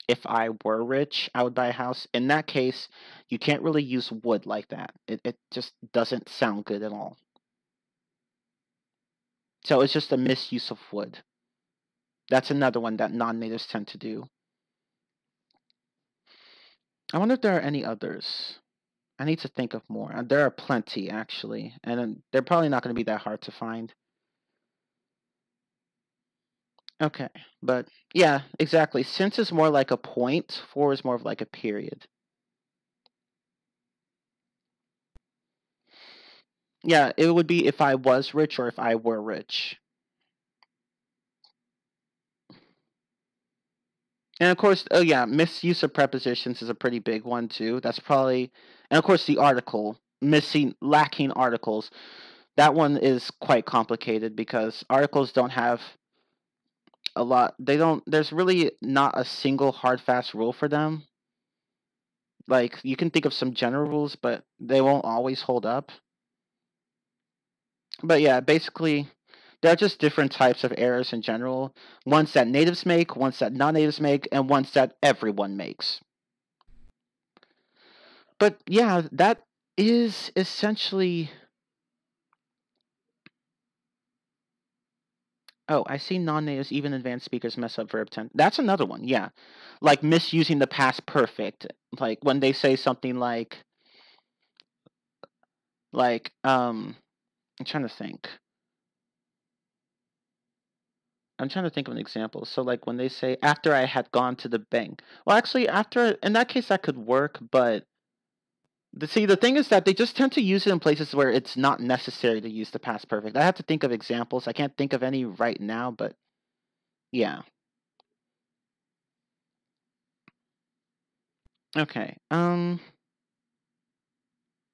if I were rich, I would buy a house. In that case, you can't really use would like that. It just doesn't sound good at all. So it's just a misuse of would. That's another one that non-natives tend to do. I wonder if there are any others. I need to think of more. There are plenty, actually. And they're probably not going to be that hard to find. Okay, but yeah, exactly. Since is more like a point, for is more of like a period. Yeah, it would be if I was rich or if I were rich. And of course, oh yeah, misuse of prepositions is a pretty big one too. That's probably, and of course the article, lacking articles. That one is quite complicated because articles don't have a lot. There's really not a single hard fast rule for them. Like, you can think of some general rules, but they won't always hold up. But yeah, basically, there are just different types of errors in general. Ones that natives make, ones that non-natives make, and ones that everyone makes. But yeah, that is essentially... Oh, I see non-natives, even advanced speakers, mess up verb tense. That's another one, yeah. Like misusing the past perfect. Like when they say something like, I'm trying to think. I'm trying to think of an example. So like when they say, after I had gone to the bank. Well, actually, in that case, that could work, but the thing is that they just tend to use it in places where it's not necessary to use the past perfect. I have to think of examples. I can't think of any right now, but yeah. Okay. And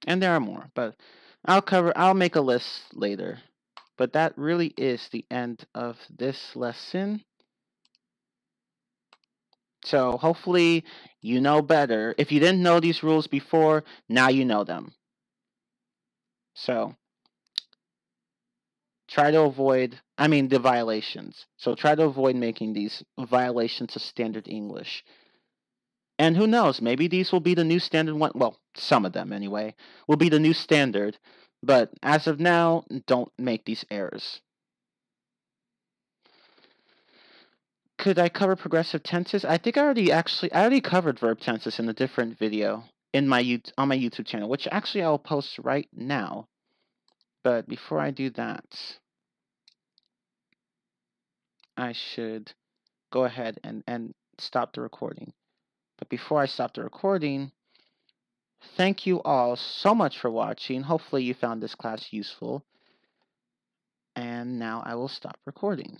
there are more, but I'll make a list later. But that really is the end of this lesson. So hopefully you know better. If you didn't know these rules before, now you know them. So try to avoid, the violations. So try to avoid making these violations of standard English. And who knows, maybe these will be the new standard one. Well, some of them anyway, will be the new standard. But as of now, don't make these errors. Could I cover progressive tenses? I think I already covered verb tenses in a different video on my YouTube channel, which actually I'll post right now. But before I do that, I should go ahead and stop the recording. But before I stop the recording, thank you all so much for watching. Hopefully you found this class useful. And now I will stop recording.